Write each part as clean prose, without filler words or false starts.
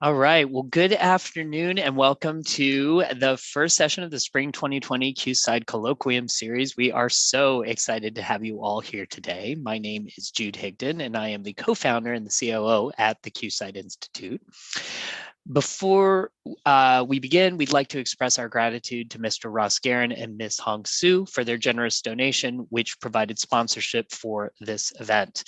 All right. Well, good afternoon and welcome to the first session of the Spring 2020 QSIDE Colloquium Series. We are so excited to have you all here today. My name is Jude Higdon, and I am the co-founder and the COO at the QSIDE Institute. Before we begin, we'd like to express our gratitude to Mr. Ross Guerin and Ms. Hong Su for their generous donation, which provided sponsorship for this event.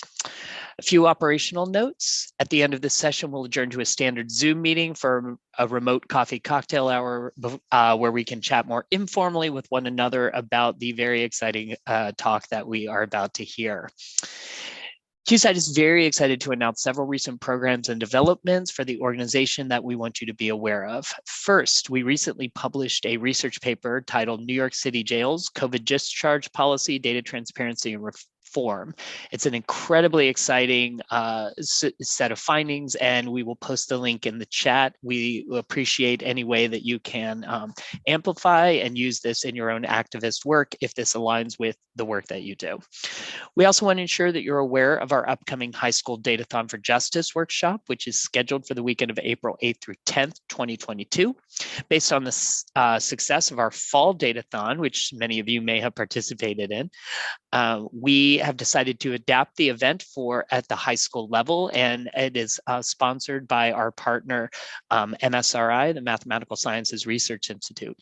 A few operational notes. At the end of this session, we'll adjourn to a standard Zoom meeting for a remote coffee cocktail hour where we can chat more informally with one another about the very exciting talk that we are about to hear. QSIDE is very excited to announce several recent programs and developments for the organization that we want you to be aware of. First, we recently published a research paper titled New York City Jails, COVID Discharge Policy, Data Transparency and Reform. It's an incredibly exciting set of findings, and we will post the link in the chat. We appreciate any way that you can amplify and use this in your own activist work if this aligns with the work that you do. We also want to ensure that you're aware of our upcoming High School Datathon for Justice workshop, which is scheduled for the weekend of April 8th through 10th, 2022. Based on the success of our fall Datathon, which many of you may have participated in, we have decided to adapt the event at the high school level, and it is sponsored by our partner, MSRI, the Mathematical Sciences Research Institute.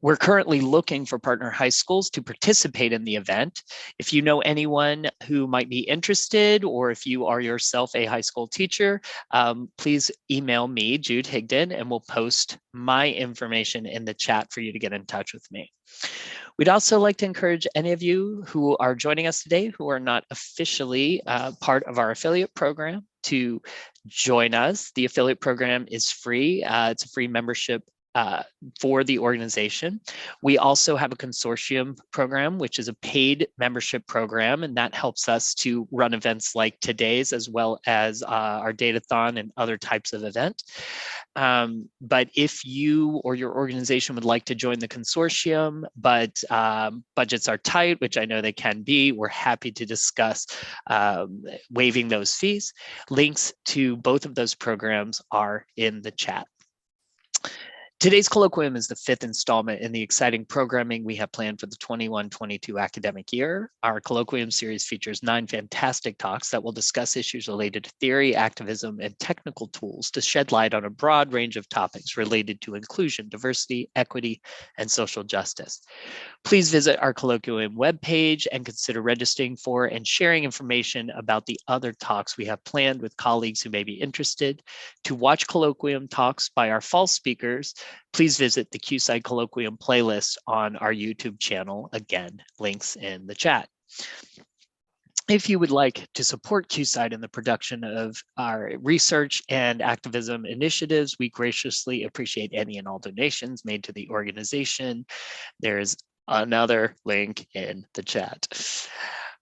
We're currently looking for partner high schools to participate in the event. If you know anyone who might be interested, or if you are yourself a high school teacher, please email me, Jude Higdon, and we'll post my information in the chat for you to get in touch with me. We'd also like to encourage any of you who are joining us today who are not officially part of our affiliate program to join us. The affiliate program is free. It's a free membership for the organization. We also have a consortium program, which is a paid membership program, and that helps us to run events like today's, as well as our Datathon and other types of event. But if you or your organization would like to join the consortium, but budgets are tight, which I know they can be, we're happy to discuss waiving those fees. Links to both of those programs are in the chat. Today's colloquium is the fifth installment in the exciting programming we have planned for the 21-22 academic year. Our colloquium series features 9 fantastic talks that will discuss issues related to theory, activism, and technical tools to shed light on a broad range of topics related to inclusion, diversity, equity, and social justice. Please visit our colloquium webpage and consider registering for and sharing information about the other talks we have planned with colleagues who may be interested. To watch colloquium talks by our fall speakers, please visit the QSIDE Colloquium playlist on our YouTube channel. Again, links in the chat. If you would like to support QSIDE in the production of our research and activism initiatives, we graciously appreciate any and all donations made to the organization. There's another link in the chat.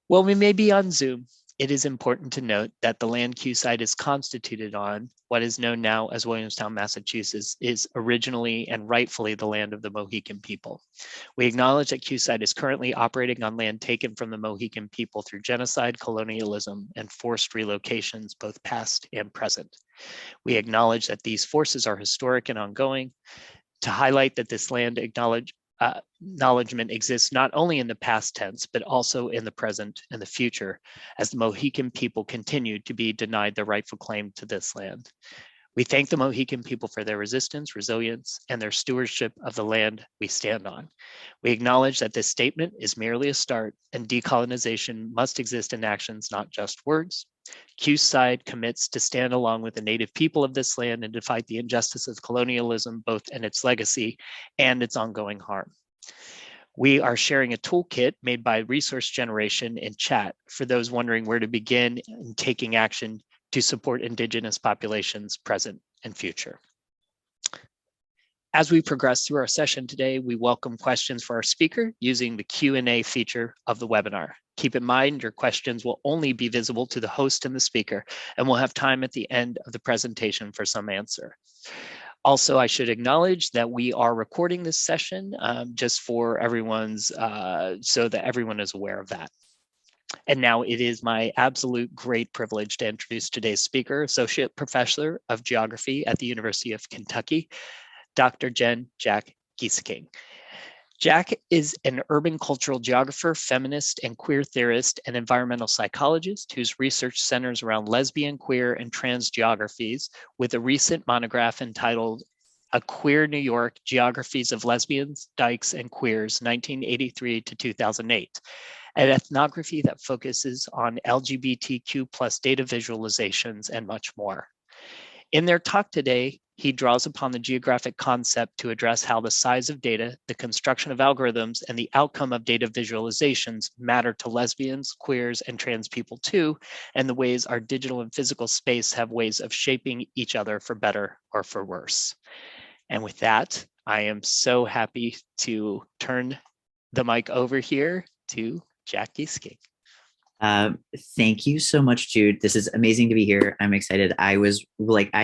While we may be on Zoom, it is important to note that the land QSIDE is constituted on, what is known now as Williamstown, Massachusetts, is originally and rightfully the land of the Mohican people. We acknowledge that QSIDE is currently operating on land taken from the Mohican people through genocide, colonialism, and forced relocations, both past and present. We acknowledge that these forces are historic and ongoing. To highlight that this land acknowledgement exists not only in the past tense, but also in the present and the future, as the Mohican people continue to be denied the rightful claim to this land. We thank the Mohican people for their resistance, resilience, and their stewardship of the land we stand on. We acknowledge that this statement is merely a start, and decolonization must exist in actions, not just words. QSIDE commits to stand along with the native people of this land and to fight the injustice of colonialism, both in its legacy and its ongoing harm. We are sharing a toolkit made by Resource Generation in chat for those wondering where to begin in taking action to support Indigenous populations present and future. As we progress through our session today, we welcome questions for our speaker using the Q&A feature of the webinar. Keep in mind, your questions will only be visible to the host and the speaker, and we'll have time at the end of the presentation for some answer. Also, I should acknowledge that we are recording this session just for everyone's, so that everyone is aware of that. And now it is my absolute great privilege to introduce today's speaker, Associate Professor of Geography at the University of Kentucky, Dr. Jack Gieseking. Jack is an urban cultural geographer, feminist, and queer theorist and environmental psychologist whose research centers around lesbian, queer, and trans geographies, with a recent monograph entitled A Queer New York, Geographies of Lesbians, Dykes, and Queers, 1983 to 2008, an ethnography that focuses on LGBTQ plus data visualizations and much more. In their talk today, he draws upon the geographic concept to address how the size of data, the construction of algorithms, and the outcome of data visualizations matter to lesbians, queers, and trans people too, and the ways our digital and physical space have ways of shaping each other for better or for worse. And with that, I am so happy to turn the mic over here to Jack Gieseking. Thank you so much, Jude. This is amazing to be here. I'm excited. I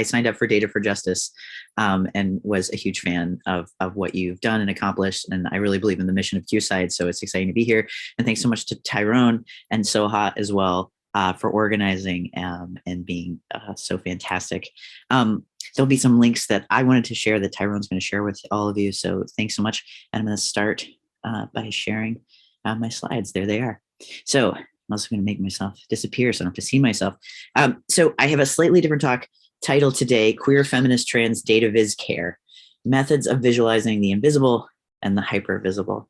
signed up for Data for Justice and was a huge fan of what you've done and accomplished. And I really believe in the mission of QSIDE. So it's exciting to be here. And thanks so much to Tyrone and Soha as well for organizing and being so fantastic. There'll be some links that I wanted to share that Tyrone's going to share with all of you. So thanks so much. And I'm going to start by sharing my slides. There they are. So I'm also going to make myself disappear so I don't have to see myself. So I have a slightly different talk titled today, Queer Feminist Trans DataViz Care, Methods of Visualizing the Invisible and the Hypervisible.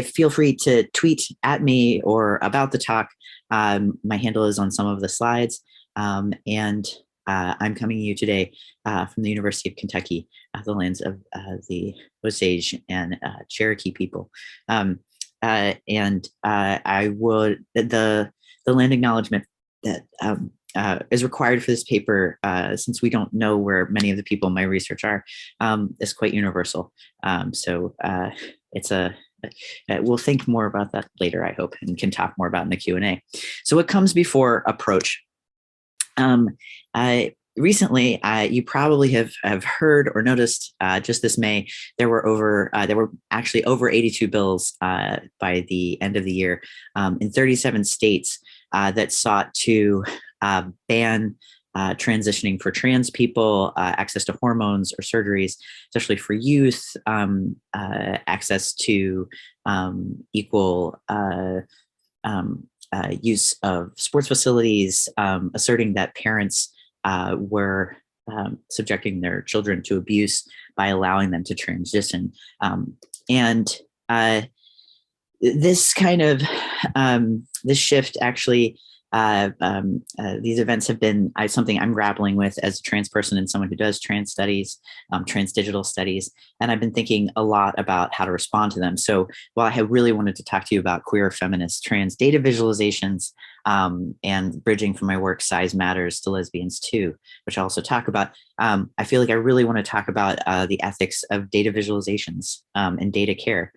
Feel free to tweet at me or about the talk. My handle is on some of the slides. And I'm coming to you today from the University of Kentucky, the lands of the Osage and Cherokee people. I would, the land acknowledgement that is required for this paper, since we don't know where many of the people in my research are, is quite universal. We'll think more about that later, I hope, and can talk more about in the Q&A. So what comes before approach? Recently, you probably have heard or noticed just this May, there were actually over 82 bills by the end of the year in 37 states that sought to ban transitioning for trans people, access to hormones or surgeries, especially for youth, access to equal use of sports facilities, asserting that parents were subjecting their children to abuse by allowing them to transition. This kind of, this shift actually, these events have been something I'm grappling with as a trans person and someone who does trans studies, trans digital studies. And I've been thinking a lot about how to respond to them. So while I have really wanted to talk to you about queer feminist trans data visualizations and bridging from my work Size Matters to Lesbians Too, which I'll also talk about, I feel like I really want to talk about the ethics of data visualizations and data care.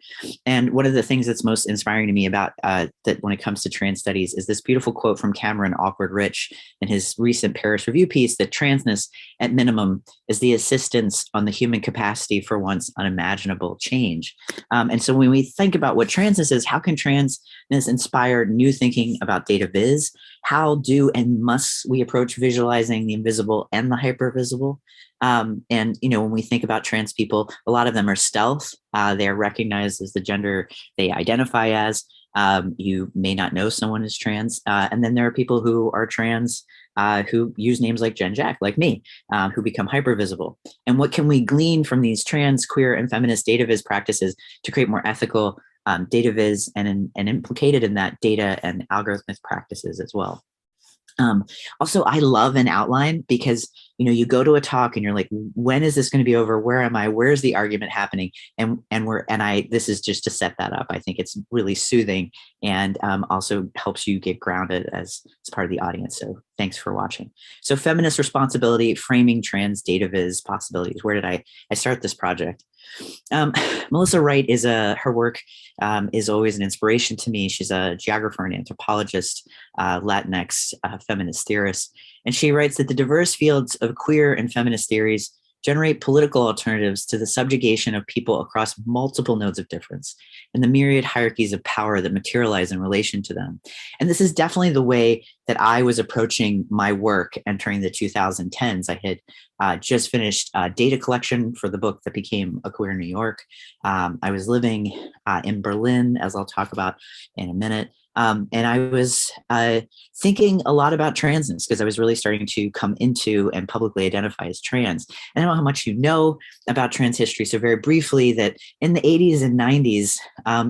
And one of the things that's most inspiring to me about that when it comes to trans studies is this beautiful quote from Cameron Awkward-Rich in his recent Paris Review piece that transness, at minimum, is the assistance on the human capacity for once unimaginable change. And so when we think about what transness is, how can transness inspire new thinking about data viz? How do and must we approach visualizing the invisible and the hypervisible? And, when we think about trans people, a lot of them are stealth. They are recognized as the gender they identify as. You may not know someone is trans. And then there are people who are trans who use names like Jen Jack, like me, who become hypervisible. And what can we glean from these trans, queer, and feminist data viz practices to create more ethical data viz and implicated in that data and algorithmic practices as well? Also, I love an outline because, you go to a talk and you're like, when is this going to be over? Where am I? Where's the argument happening? This is just to set that up. I think it's really soothing and also helps you get grounded as part of the audience. So thanks for watching. So feminist responsibility, framing trans data viz possibilities. Where did I start this project? Melissa Wright her work is always an inspiration to me. She's a geographer and anthropologist, Latinx feminist theorist. And she writes that the diverse fields of queer and feminist theories generate political alternatives to the subjugation of people across multiple nodes of difference and the myriad hierarchies of power that materialize in relation to them. And this is definitely the way that I was approaching my work entering the 2010s. I had just finished data collection for the book that became A Queer New York. I was living in Berlin, as I'll talk about in a minute. And I was thinking a lot about transness because I was really starting to come into and publicly identify as trans. And I don't know how much you know about trans history. So very briefly, that in the 80s and 90s,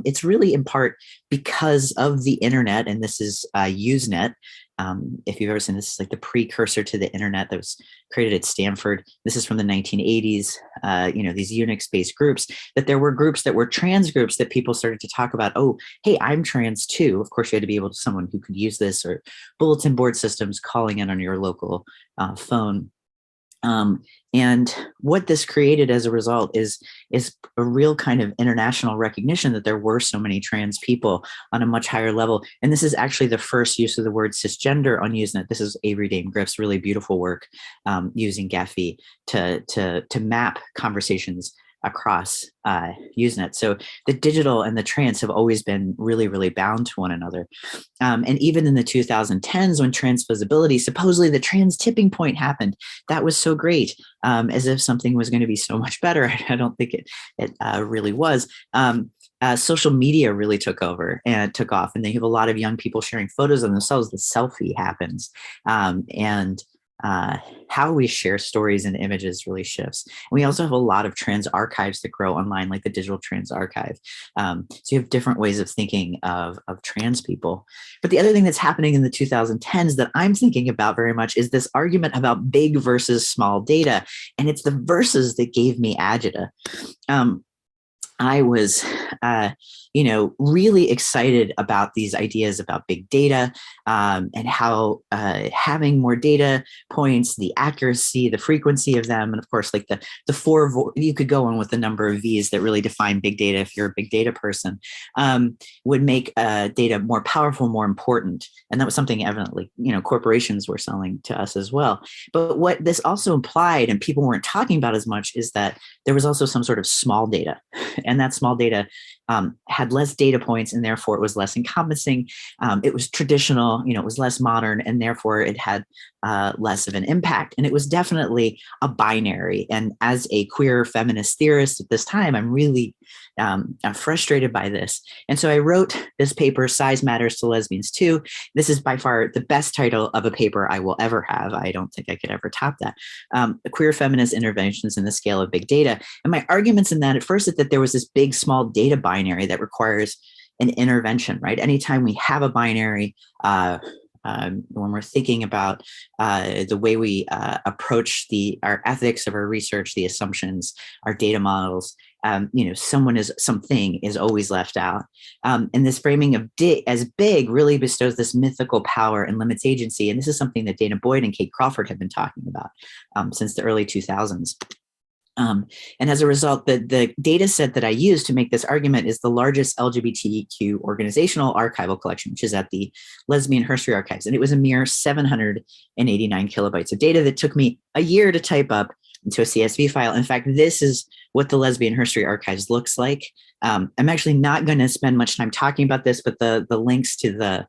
it's really in part because of the internet, and this is Usenet. If you've ever seen this, is like the precursor to the internet that was created at Stanford. This is from the 1980s, these Unix-based groups, that there were groups that were trans groups that people started to talk about, oh, hey, I'm trans too. Of course, you had to be able to someone who could use this, or bulletin board systems calling in on your local phone. And what this created as a result is a real kind of international recognition that there were so many trans people on a much higher level. And this is actually the first use of the word cisgender on Usenet. This is Avery Dame Griff's really beautiful work using Gephi to map conversations across Usenet. So the digital and the trans have always been really, really bound to one another. And even in the 2010s, when trans visibility, supposedly the trans tipping point happened, that was so great, as if something was going to be so much better. I don't think it really was. Social media really took over and took off, and they have a lot of young people sharing photos of themselves. The selfie happens, and how we share stories and images really shifts. And we also have a lot of trans archives that grow online, like the Digital Trans Archive. So you have different ways of thinking of trans people. But the other thing that's happening in the 2010s that I'm thinking about very much is this argument about big versus small data. And it's the versus that gave me agita. I was, really excited about these ideas about big data and how having more data points, the accuracy, the frequency of them, and of course, like the four, you could go on with the number of V's that really define big data if you're a big data person, would make data more powerful, more important. And that was something evidently, corporations were selling to us as well. But what this also implied, and people weren't talking about as much, is that there was also some sort of small data. And that small data had less data points, and therefore it was less encompassing. It was traditional, it was less modern, and therefore it had less of an impact. And it was definitely a binary. And as a queer feminist theorist at this time, I'm really I'm frustrated by this. And so I wrote this paper, Size Matters to Lesbians Too. This is by far the best title of a paper I will ever have. I don't think I could ever top that. Queer feminist interventions in the scale of big data. And my arguments in that at first is that there was this big small data binary that requires an intervention, right? Anytime we have a binary, when we're thinking about the way we approach our ethics of our research, the assumptions, our data models, something is always left out. And this framing of as big really bestows this mythical power and limits agency. And this is something that Dana Boyd and Kate Crawford have been talking about since the early 2000s. And as a result, the data set that I use to make this argument is the largest LGBTQ organizational archival collection, which is at the Lesbian Herstory Archives. And it was a mere 789 kilobytes of data that took me a year to type up into a CSV file. In fact, this is what the Lesbian Herstory Archives looks like. I'm actually not going to spend much time talking about this, but the links to the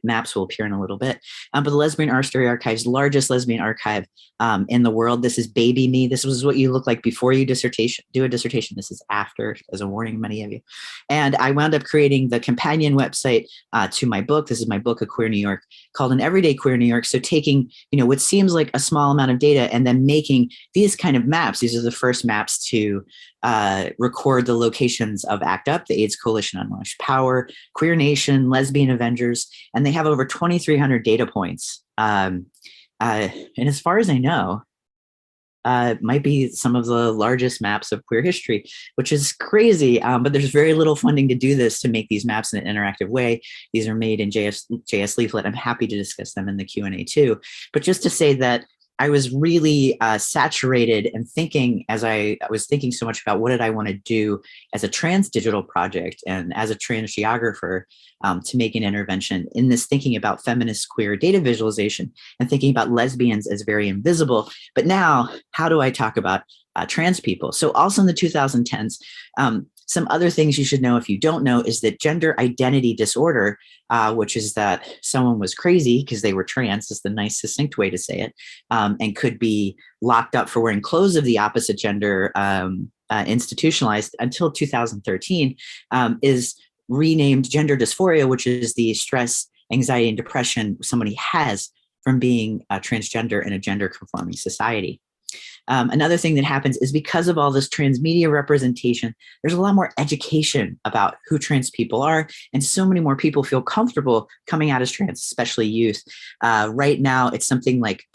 maps will appear in a little bit. But the Lesbian Herstory Archives, largest lesbian archive in the world. This is baby me. This was what you look like before you do a dissertation. This is after, as a warning, many of you. And I wound up creating the companion website to my book. This is my book, A Queer New York, called An Everyday Queer New York. So taking, what seems like a small amount of data and then making these kind of maps. These are the first maps to record the locations of ACT UP, the AIDS Coalition on Unleashed Power, Queer Nation, Lesbian Avengers, and they have over 2,300 data points. And as far as I know, might be some of the largest maps of queer history, which is crazy, but there's very little funding to do this, to make these maps in an interactive way. These are made in JS Leaflet. I'm happy to discuss them in the Q&A too. But just to say that I was really saturated and thinking, as I was thinking so much about what did I want to do as a trans digital project and as a trans geographer, to make an intervention in this thinking about feminist queer data visualization and thinking about lesbians as very invisible. But now, how do I talk about trans people? So also in the 2010s, some other things you should know if you don't know is that gender identity disorder, which is that someone was crazy because they were trans, is the nice succinct way to say it, and could be locked up for wearing clothes of the opposite gender, institutionalized until 2013, is renamed gender dysphoria, which is the stress, anxiety, and depression somebody has from being transgender in a gender conforming society. Another thing that happens is because of all this transmedia representation, there's a lot more education about who trans people are, and so many more people feel comfortable coming out as trans, especially youth. Right now, it's something like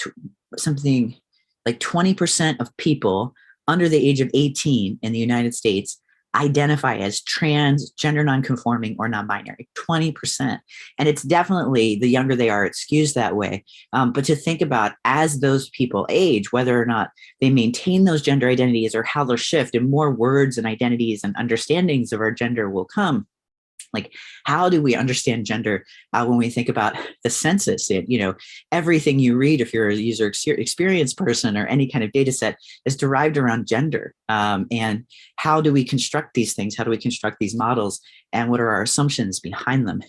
20% of people under the age of 18 in the United States identify as trans, gender nonconforming, or non-binary. 20%. And it's definitely, the younger they are, it's skews that way. But to think about as those people age, whether or not they maintain those gender identities or how they'll shift, and more words and identities and understandings of our gender will come. Like, how do we understand gender when we think about the census? Everything you read, if you're a user experience person or any kind of data set, is derived around gender. And how do we construct these things? How do we construct these models? And what are our assumptions behind them?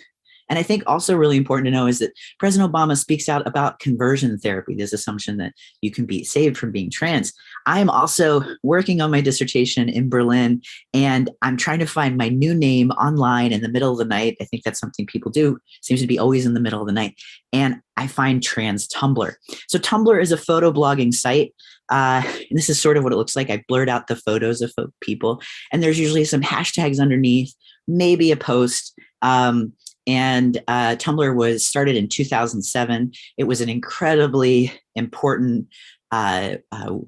And I think also really important to know is that President Obama speaks out about conversion therapy, this assumption that you can be saved from being trans. I am also working on my dissertation in Berlin, and I'm trying to find my new name online in the middle of the night. I think that's something people do, seems to be always in the middle of the night. And I find trans Tumblr. So Tumblr is a photo blogging site. And this is sort of what it looks like. I blurred out the photos of people, and there's usually some hashtags underneath, maybe a post. And Tumblr was started in 2007. It was an incredibly important social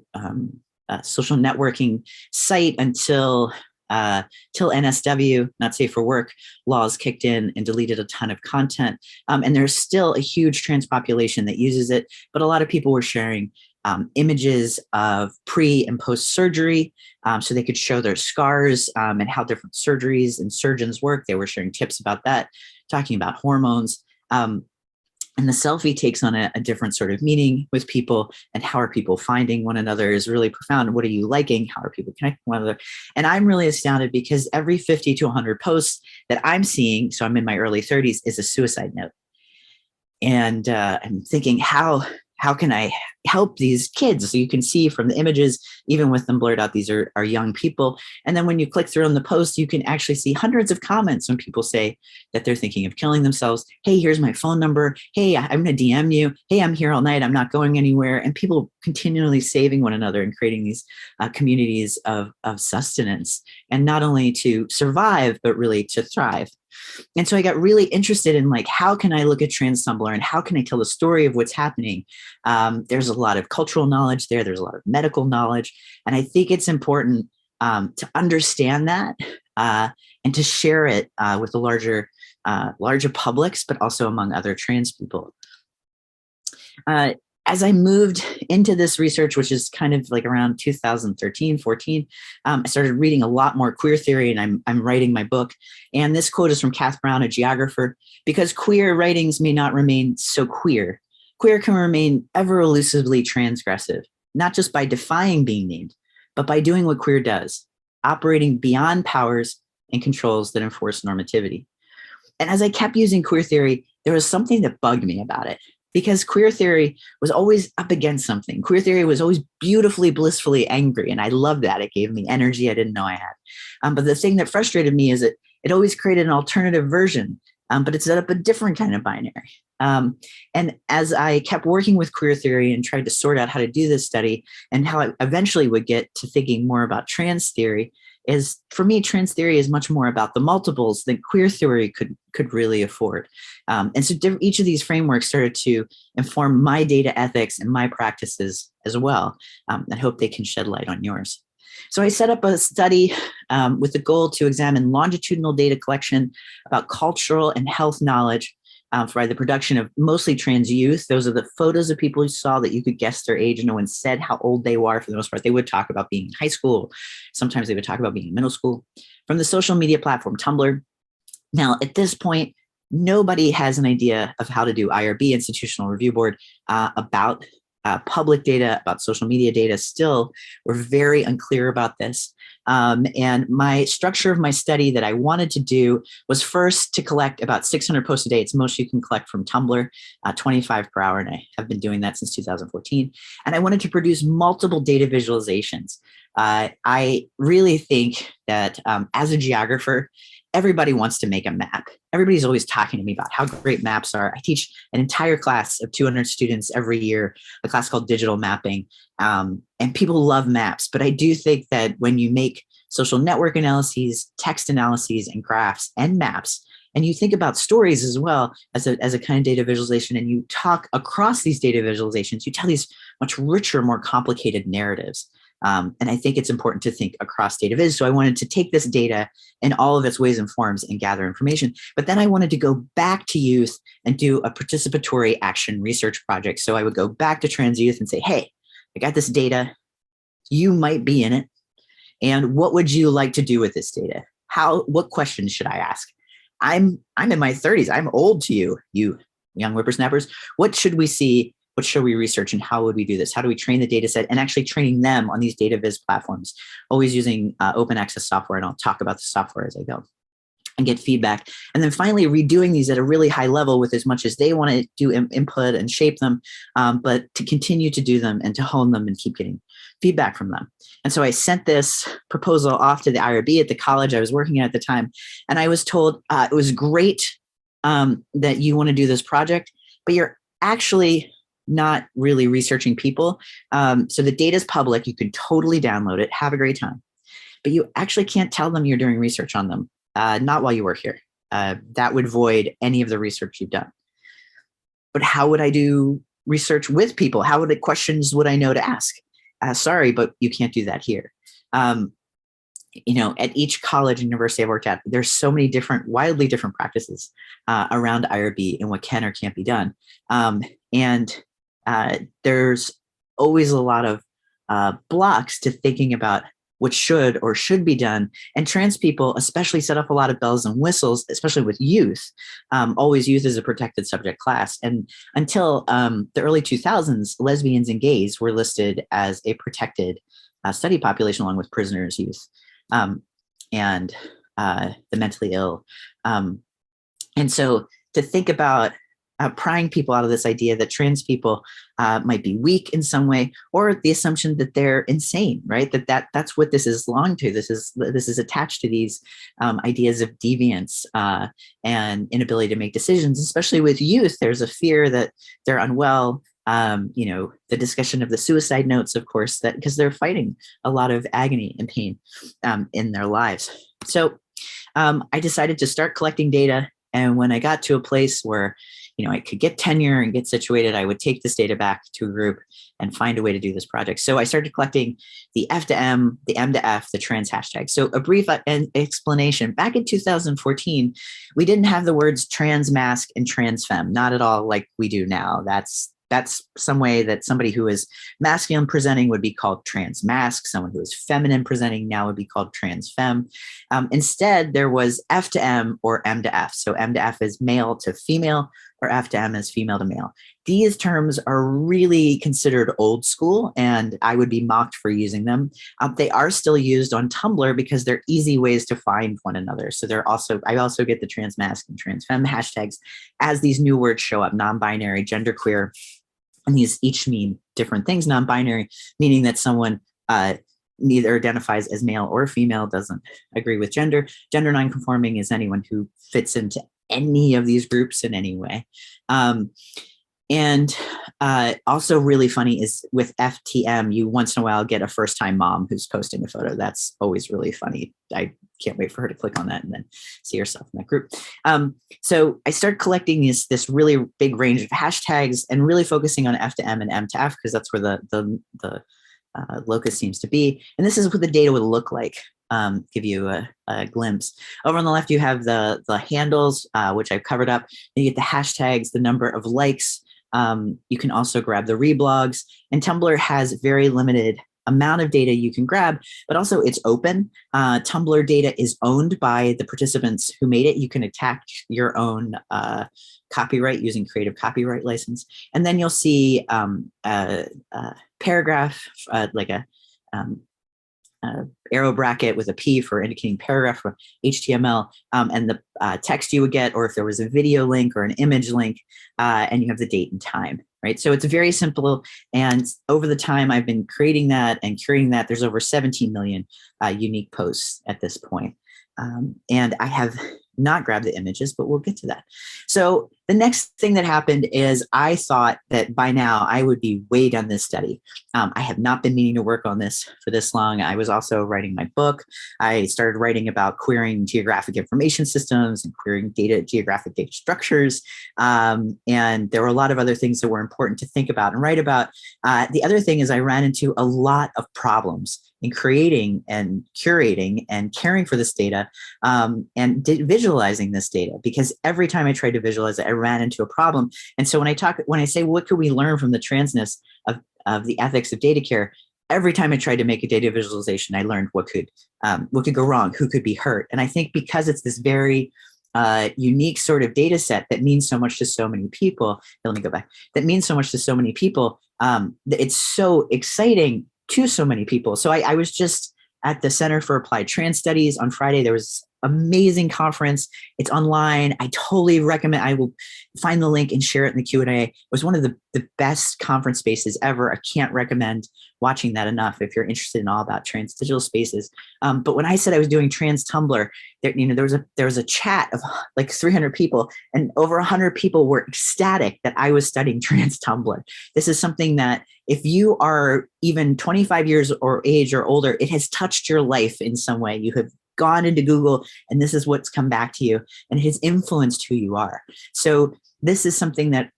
networking site until NSW, not safe for work, laws kicked in and deleted a ton of content. And there's still a huge trans population that uses it, but a lot of people were sharing images of pre and post surgery, so they could show their scars and how different surgeries and surgeons work. They were sharing tips about that, talking about hormones. And the selfie takes on a different sort of meaning with people, and how are people finding one another is really profound. What are you liking? How are people connecting with one another? And I'm really astounded because every 50 to 100 posts that I'm seeing, so I'm in my early 30s, is a suicide note. And I'm thinking, how can I help these kids? So you can see from the images, even with them blurred out, these are young people. And then when you click through on the post, you can actually see hundreds of comments when people say that they're thinking of killing themselves. Hey, here's my phone number. Hey, I'm going to DM you. Hey, I'm here all night. I'm not going anywhere. And people continually saving one another and creating these communities of sustenance, and not only to survive, but really to thrive. And so I got really interested in, like, how can I look at trans Tumblr and how can I tell the story of what's happening? There's a lot of cultural knowledge there. There's a lot of medical knowledge. And I think it's important to understand that and to share it with the larger publics, but also among other trans people. As I moved into this research, which is kind of like around 2013, 14, I started reading a lot more queer theory, and I'm writing my book. And this quote is from Kath Brown, a geographer: because queer writings may not remain so queer, queer can remain ever elusively transgressive, not just by defying being named, but by doing what queer does, operating beyond powers and controls that enforce normativity. And as I kept using queer theory, there was something that bugged me about it. Because queer theory was always up against something. Queer theory was always beautifully, blissfully angry. And I loved that. It gave me energy I didn't know I had. But the thing that frustrated me is that it always created an alternative version, but it set up a different kind of binary. And as I kept working with queer theory and tried to sort out how to do this study, and how I eventually would get to thinking more about trans theory, is, for me, trans theory is much more about the multiples than queer theory could really afford. And so each of these frameworks started to inform my data ethics and my practices as well. I hope they can shed light on yours. So I set up a study with the goal to examine longitudinal data collection about cultural and health knowledge for the production of mostly trans youth. Those are the photos of people you saw that you could guess their age. No one said how old they were for the most part. They would talk about being in high school. Sometimes they would talk about being in middle school. From the social media platform Tumblr. Now, at this point, nobody has an idea of how to do IRB, Institutional Review Board, about public data, about social media data. Still, we're very unclear about this. And my structure of my study that I wanted to do was first to collect about 600 posts a day. It's most you can collect from Tumblr, 25 per hour. And I have been doing that since 2014. And I wanted to produce multiple data visualizations. I really think that as a geographer, everybody wants to make a map. Everybody's always talking to me about how great maps are. I teach an entire class of 200 students every year, a class called digital mapping. And people love maps, but I do think that when you make social network analyses, text analyses, and graphs and maps, and you think about stories as well as a kind of data visualization, and you talk across these data visualizations, you tell these much richer, more complicated narratives. And I think it's important to think across DataViz. So I wanted to take this data in all of its ways and forms and gather information. But then I wanted to go back to youth and do a participatory action research project. So I would go back to trans youth and say, hey, I got this data. You might be in it. And what would you like to do with this data? What questions should I ask? I'm in my 30s. I'm old to you, you young whippersnappers. What should we see? What should we research, and how would we do this? How do we train the data set and actually training them on these DataViz platforms, always using open access software. And I'll talk about the software as I go and get feedback. And then finally redoing these at a really high level with as much as they want to do input and shape them, but to continue to do them and to hone them and keep getting feedback from them. And so I sent this proposal off to the IRB at the college I was working at the time. And I was told it was great that you want to do this project, but you're actually not really researching people. So the data is public. You can totally download it, have a great time, but you actually can't tell them you're doing research on them, not while you work here. That would void any of the research you've done. But how would I do research with people? Questions would I know to ask? Sorry, but you can't do that here. At each college and university I've worked at, there's so many wildly different practices around IRB and what can or can't be done. There's always a lot of blocks to thinking about what should or should be done. And trans people especially set up a lot of bells and whistles, especially with youth. Always youth is a protected subject class. And until the early 2000s, lesbians and gays were listed as a protected study population along with prisoners, youth, and the mentally ill. And so to think about prying people out of this idea that trans people might be weak in some way, or the assumption that they're insane, right? That's what this is belonged to. This is attached to these ideas of deviance and inability to make decisions, especially with youth. There's a fear that they're unwell. The discussion of the suicide notes, of course, that because they're fighting a lot of agony and pain in their lives. So I decided to start collecting data. And when I got to a place where I could get tenure and get situated, I would take this data back to a group and find a way to do this project. So I started collecting the F to M, the M to F, the trans hashtags. So a brief explanation. Back in 2014, we didn't have the words trans masc and trans femme, not at all like we do now. That's some way that somebody who is masculine presenting would be called trans masc. Someone who is feminine presenting now would be called trans femme. Instead, there was F to M or M to F. So M to F is male to female, or F to M is female to male. These terms are really considered old school, and I would be mocked for using them. They are still used on Tumblr because they're easy ways to find one another. So I also get the trans masc and trans femme hashtags as these new words show up: non-binary, genderqueer, and these each mean different things. Non-binary meaning that someone neither identifies as male or female, doesn't agree with gender. Gender nonconforming is anyone who fits into any of these groups in any way. Also really funny is with FTM, you once in a while get a first-time mom who's posting a photo. That's always really funny. I can't wait for her to click on that and then see herself in that group. So I started collecting this really big range of hashtags and really focusing on F to M and M to F because that's where the locus seems to be. And this is what the data would look like. give you a glimpse. Over on the left, you have the handles, which I've covered up. You get the hashtags, the number of likes. You can also grab the reblogs, and Tumblr has very limited amount of data you can grab, but also it's open. Tumblr data is owned by the participants who made it. You can attach your own copyright using Creative Copyright License. And then you'll see a paragraph, like a arrow bracket with a P for indicating paragraph for HTML, and the text you would get, or if there was a video link or an image link, and you have the date and time, right? So it's very simple. And over the time I've been creating that and curating that, there's over 17 million unique posts at this point. And I have not grabbed the images, but we'll get to that. So the next thing that happened is I thought that by now I would be way done this study. I have not been meaning to work on this for this long. I was also writing my book. I started writing about querying geographic information systems and querying geographic data structures. And there were a lot of other things that were important to think about and write about. The other thing is I ran into a lot of problems in creating and curating and caring for this data, and visualizing this data, because every time I tried to visualize it, I ran into a problem. And so when I say, what could we learn from the transness of the ethics of data care, every time I tried to make a data visualization, I learned what could go wrong, who could be hurt. And I think because it's this very unique sort of data set that means so much to so many people, let me go back, that means so much to so many people, it's so exciting to so many people. So I was just at the Center for Applied Trans Studies on Friday. There was amazing conference. It's online. I totally recommend. I will find the link and share it in the Q&A. It was one of the best conference spaces ever. I can't recommend watching that enough if you're interested in all about trans digital spaces. But when I said I was doing trans Tumblr, there was a chat of like 300 people, and over 100 people were ecstatic that I was studying trans Tumblr. This is something that if you are even 25 years or age or older, it has touched your life in some way. You have gone into Google and this is what's come back to you, and it has influenced who you are. So this is something that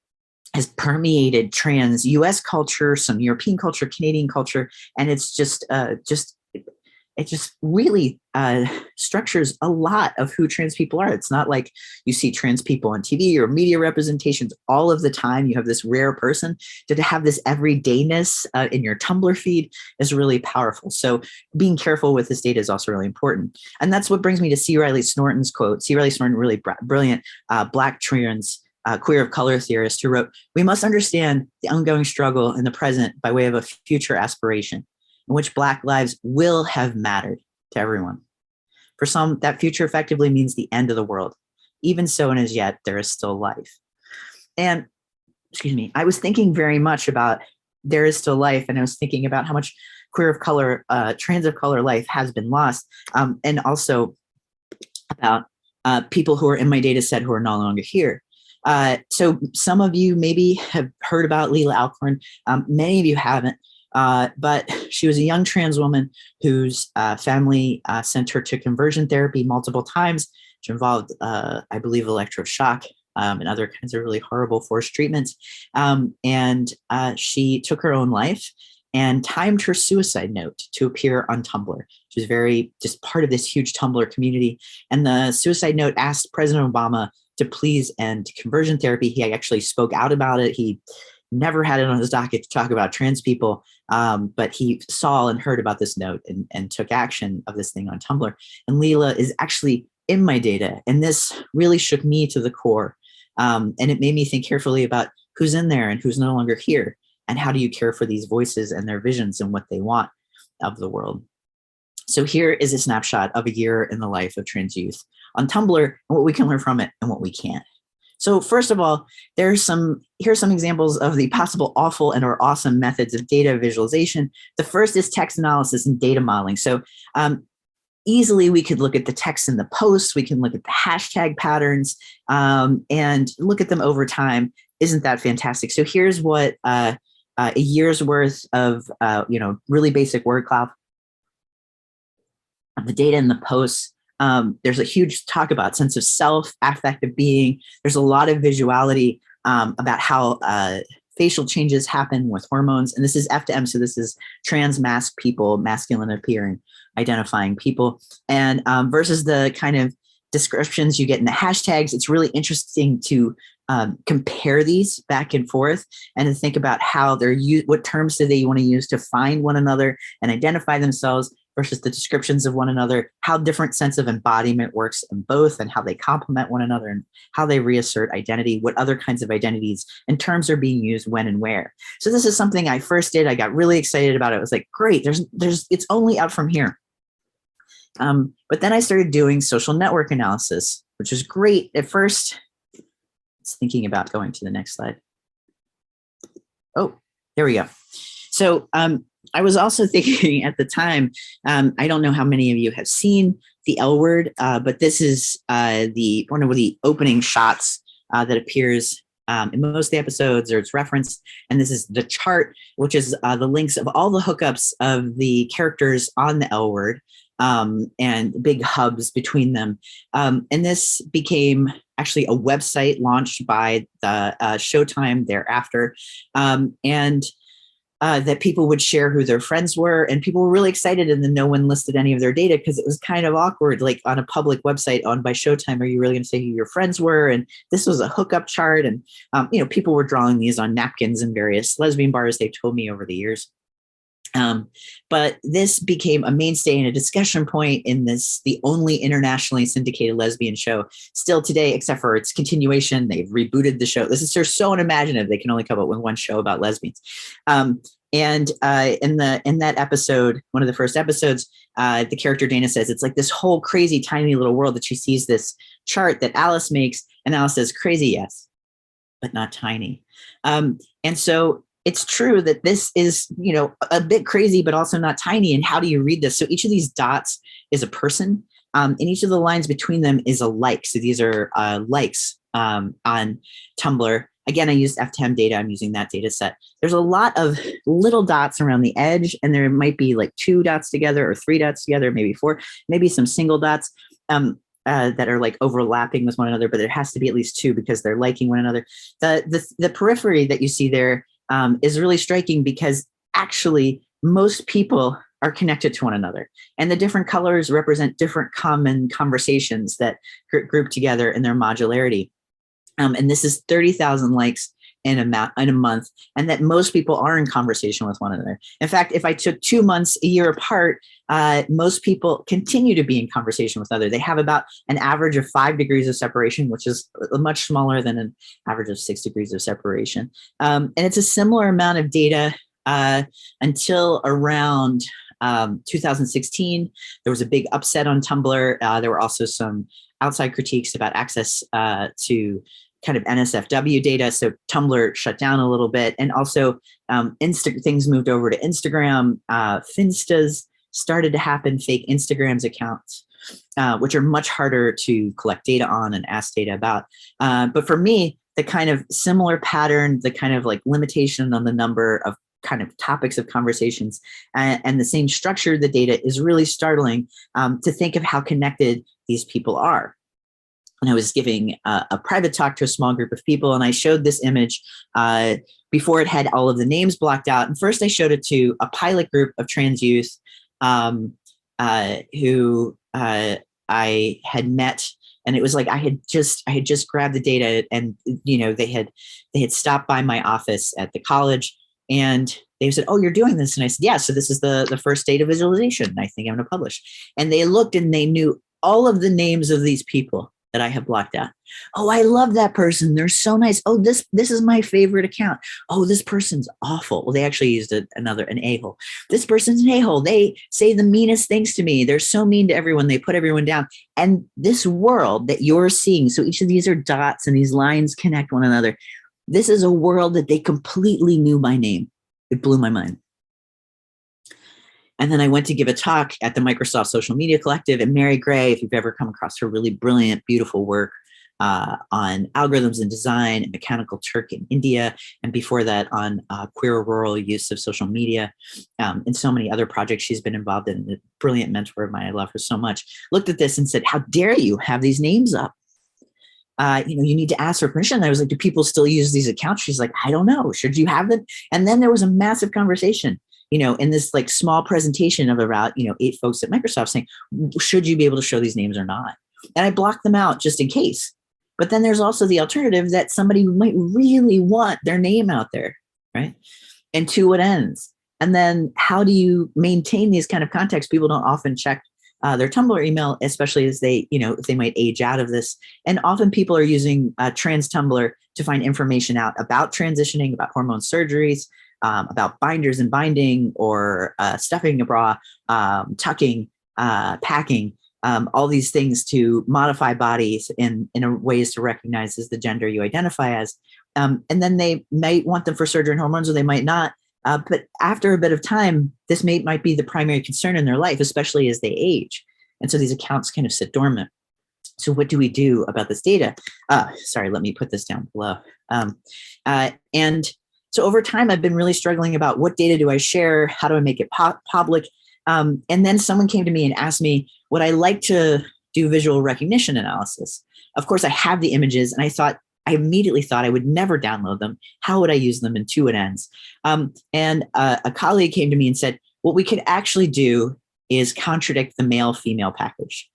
has permeated trans US culture, some European culture, Canadian culture, and it's it just really structures a lot of who trans people are. It's not like you see trans people on TV or media representations all of the time. You have this rare person. To have this everydayness in your Tumblr feed is really powerful. So being careful with this data is also really important. And that's what brings me to C. Riley Snorton's quote. C. Riley Snorton, really brilliant Black trans queer of color theorist, who wrote, "We must understand the ongoing struggle in the present by way of a future aspiration in which Black lives will have mattered to everyone. For some, that future effectively means the end of the world. Even so, and as yet, there is still life." And, excuse me, I was thinking very much about there is still life, and I was thinking about how much queer of color, trans of color life has been lost, and also about people who are in my data set who are no longer here. So some of you maybe have heard about Lilly Alcorn. Many of you haven't. But she was a young trans woman whose family sent her to conversion therapy multiple times, which involved, I believe, electroshock and other kinds of really horrible forced treatments. And she took her own life and timed her suicide note to appear on Tumblr. She was very just part of this huge Tumblr community. And the suicide note asked President Obama to please end conversion therapy. He actually spoke out about it. He never had it on his docket to talk about trans people, but he saw and heard about this note and took action of this thing on Tumblr. And Leela is actually in my data, and this really shook me to the core. And it made me think carefully about who's in there and who's no longer here, and how do you care for these voices and their visions and what they want of the world. So here is a snapshot of a year in the life of trans youth on Tumblr, and what we can learn from it and what we can't. So first of all, here's some examples of the possible awful and or awesome methods of data visualization. The first is text analysis and data modeling. So easily we could look at the text in the posts, we can look at the hashtag patterns, and look at them over time. Isn't that fantastic? So here's what a year's worth of really basic word cloud of the data in the posts. There's a huge talk about sense of self, affective being. There's a lot of visuality about how facial changes happen with hormones. And this is F to M, so this is trans masked people, masculine appearing. identifying people. And versus the kind of descriptions you get in the hashtags, it's really interesting to compare these back and forth and to think about how they're used, what terms do they want to use to find one another and identify themselves versus the descriptions of one another, how different sense of embodiment works in both and how they complement one another and how they reassert identity, what other kinds of identities and terms are being used when and where. So this is something I first did. I got really excited about it. I was like, great, it's only out from here. But then I started doing social network analysis, which was great at first. It's thinking about going to the next slide. Oh, there we go. So I was also thinking at the time, I don't know how many of you have seen the L Word, but this is one of the opening shots that appears in most of the episodes, or it's referenced. And this is the chart, which is the links of all the hookups of the characters on the L Word and big hubs between them. And this became actually a website launched by the Showtime thereafter. That people would share who their friends were, and people were really excited, and then no one listed any of their data because it was kind of awkward. Like on a public website owned by Showtime, are you really going to say who your friends were? And this was a hookup chart, and people were drawing these on napkins in various lesbian bars, they told me over the years. But this became a mainstay and a discussion point in the only internationally syndicated lesbian show still today, except for its continuation. They've rebooted the show. They're so unimaginative. They can only come up with one show about lesbians. And in that episode, one of the first episodes, the character Dana says it's like this whole crazy tiny little world that she sees this chart that Alice makes, and Alice says, crazy, yes, but not tiny. And so it's true that this is, a bit crazy, but also not tiny. And how do you read this? So each of these dots is a person, and each of the lines between them is a like. So these are likes on Tumblr. Again, I used FTM data. I'm using that data set. There's a lot of little dots around the edge, and there might be like 2 dots together or 3 dots together, maybe 4, maybe some single dots that are like overlapping with one another, but there has to be at least 2 because they're liking one another. The periphery that you see there is really striking because actually most people are connected to one another, and the different colors represent different common conversations that group together in their modularity. And this is 30,000 likes in a month, and that most people are in conversation with one another. In fact, if I took 2 months a year apart, most people continue to be in conversation with others. They have about an average of 5 degrees of separation, which is much smaller than an average of 6 degrees of separation. And it's a similar amount of data until around 2016. There was a big upset on Tumblr. There were also some outside critiques about access to kind of NSFW data. So Tumblr shut down a little bit. And also things moved over to Instagram. Finstas started to happen, fake Instagram's accounts, which are much harder to collect data on and ask data about. But for me, the kind of similar pattern, the kind of like limitation on the number of kind of topics of conversations and the same structure of the data is really startling to think of how connected these people are. And I was giving a private talk to a small group of people, and I showed this image before it had all of the names blocked out. And first I showed it to a pilot group of trans youth who I had met. And it was like I had just grabbed the data, and they had stopped by my office at the college, and they said, "Oh, you're doing this?" And I said, "Yeah." So this is the first data visualization I think I'm going to publish. And they looked and they knew all of the names of these people that I have blocked out. "Oh, I love that person. They're so nice. Oh, this is my favorite account. Oh, this person's awful." Well, they actually used an a-hole. "This person's an a-hole. They say the meanest things to me. They're so mean to everyone. They put everyone down." And this world that you're seeing, so each of these are dots and these lines connect one another. This is a world that they completely knew by name. It blew my mind. And then I went to give a talk at the Microsoft Social Media Collective, and Mary Gray, if you've ever come across her really brilliant, beautiful work on algorithms and design and Mechanical Turk in India, and before that on queer rural use of social media, and so many other projects she's been involved in, a brilliant mentor of mine, I love her so much, looked at this and said, "How dare you have these names up? You need to ask for permission." And I was like, "Do people still use these accounts?" She's like, "I don't know. Should you have them?" And then there was a massive conversation. in this like small presentation of about, 8 folks at Microsoft saying, should you be able to show these names or not? And I block them out just in case. But then there's also the alternative that somebody might really want their name out there, right? And to what ends? And then how do you maintain these kind of contexts? People don't often check their Tumblr email, especially as they, if they might age out of this. And often people are using trans Tumblr to find information out about transitioning, about hormone surgeries, about binders and binding, or stuffing a bra, tucking, packing, all these things to modify bodies in ways to recognize as the gender you identify as. And then they might want them for surgery and hormones, or they might not. But after a bit of time, this might be the primary concern in their life, especially as they age. And so these accounts kind of sit dormant. So what do we do about this data? Sorry, let me put this down below. And so over time, I've been really struggling about what data do I share? How do I make it public? And then someone came to me and asked me, would I like to do visual recognition analysis? Of course, I have the images, and I immediately thought I would never download them. How would I use them, and to what ends? And a colleague came to me and said, what we could actually do is contradict the male-female package.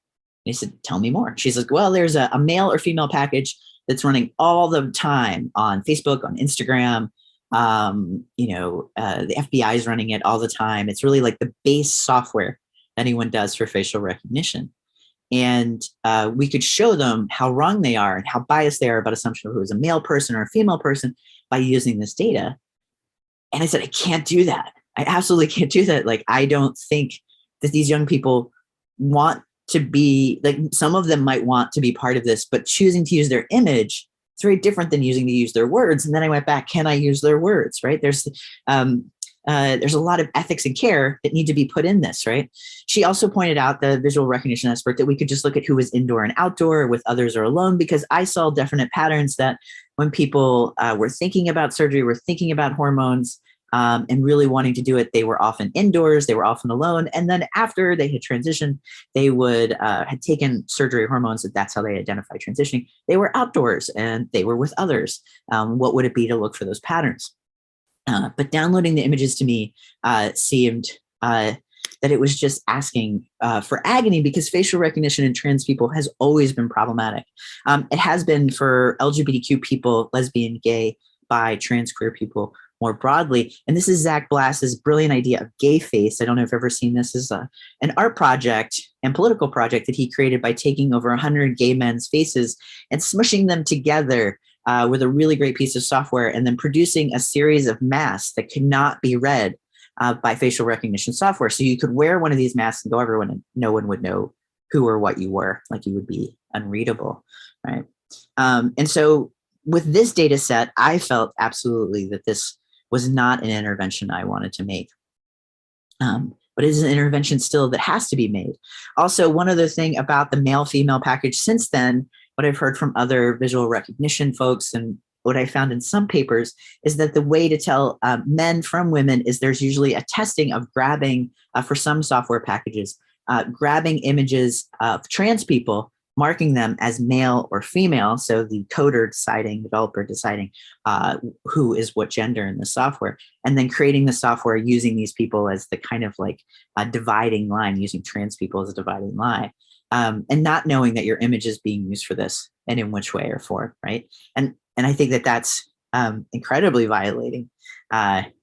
And I said, tell me more. She's like, well, there's a male or female package that's running all the time on Facebook, on Instagram. The FBI is running it all the time. It's really like the base software anyone does for facial recognition. And we could show them how wrong they are and how biased they are about assumption of who is a male person or a female person by using this data. And I said, I can't do that. I absolutely can't do that. Like, I don't think that these young people want to be, like, some of them might want to be part of this, but choosing to use their image, it's very different than using to use their words. And then I went back, can I use their words, right? There's a lot of ethics and care that need to be put in this, right? She also pointed out, the visual recognition expert, that we could just look at who was indoor and outdoor, with others or alone, because I saw definite patterns that when people were thinking about surgery, were thinking about hormones, and really wanting to do it, they were often indoors, they were often alone. And then after they had transitioned, they would had taken surgery hormones, and that's how they identify transitioning. They were outdoors and they were with others. What would it be to look for those patterns? But downloading the images to me seemed that it was just asking for agony, because facial recognition in trans people has always been problematic. It has been for LGBTQ people, lesbian, gay, bi, trans, queer people more broadly. And this is Zach Blass's brilliant idea of gay face. I don't know if you've ever seen this. This is an art project and political project that he created by taking over 100 gay men's faces and smushing them together with a really great piece of software, and then producing a series of masks that could not be read by facial recognition software. So you could wear one of these masks and go everywhere, and no one would know who or what you were. Like, you would be unreadable, right? And so with this data set, I felt absolutely that this was not an intervention I wanted to make. But it is an intervention still that has to be made. Also, one other thing about the male-female package since then, what I've heard from other visual recognition folks, and what I found in some papers, is that the way to tell men from women is there's usually a testing of grabbing, for some software packages, grabbing images of trans people, marking them as male or female. So the coder developer deciding who is what gender in the software, and then creating the software using these people as the kind of like a dividing line, using trans people as a dividing line, and not knowing that your image is being used for this and in which way or form, right? And I think that that's incredibly violating.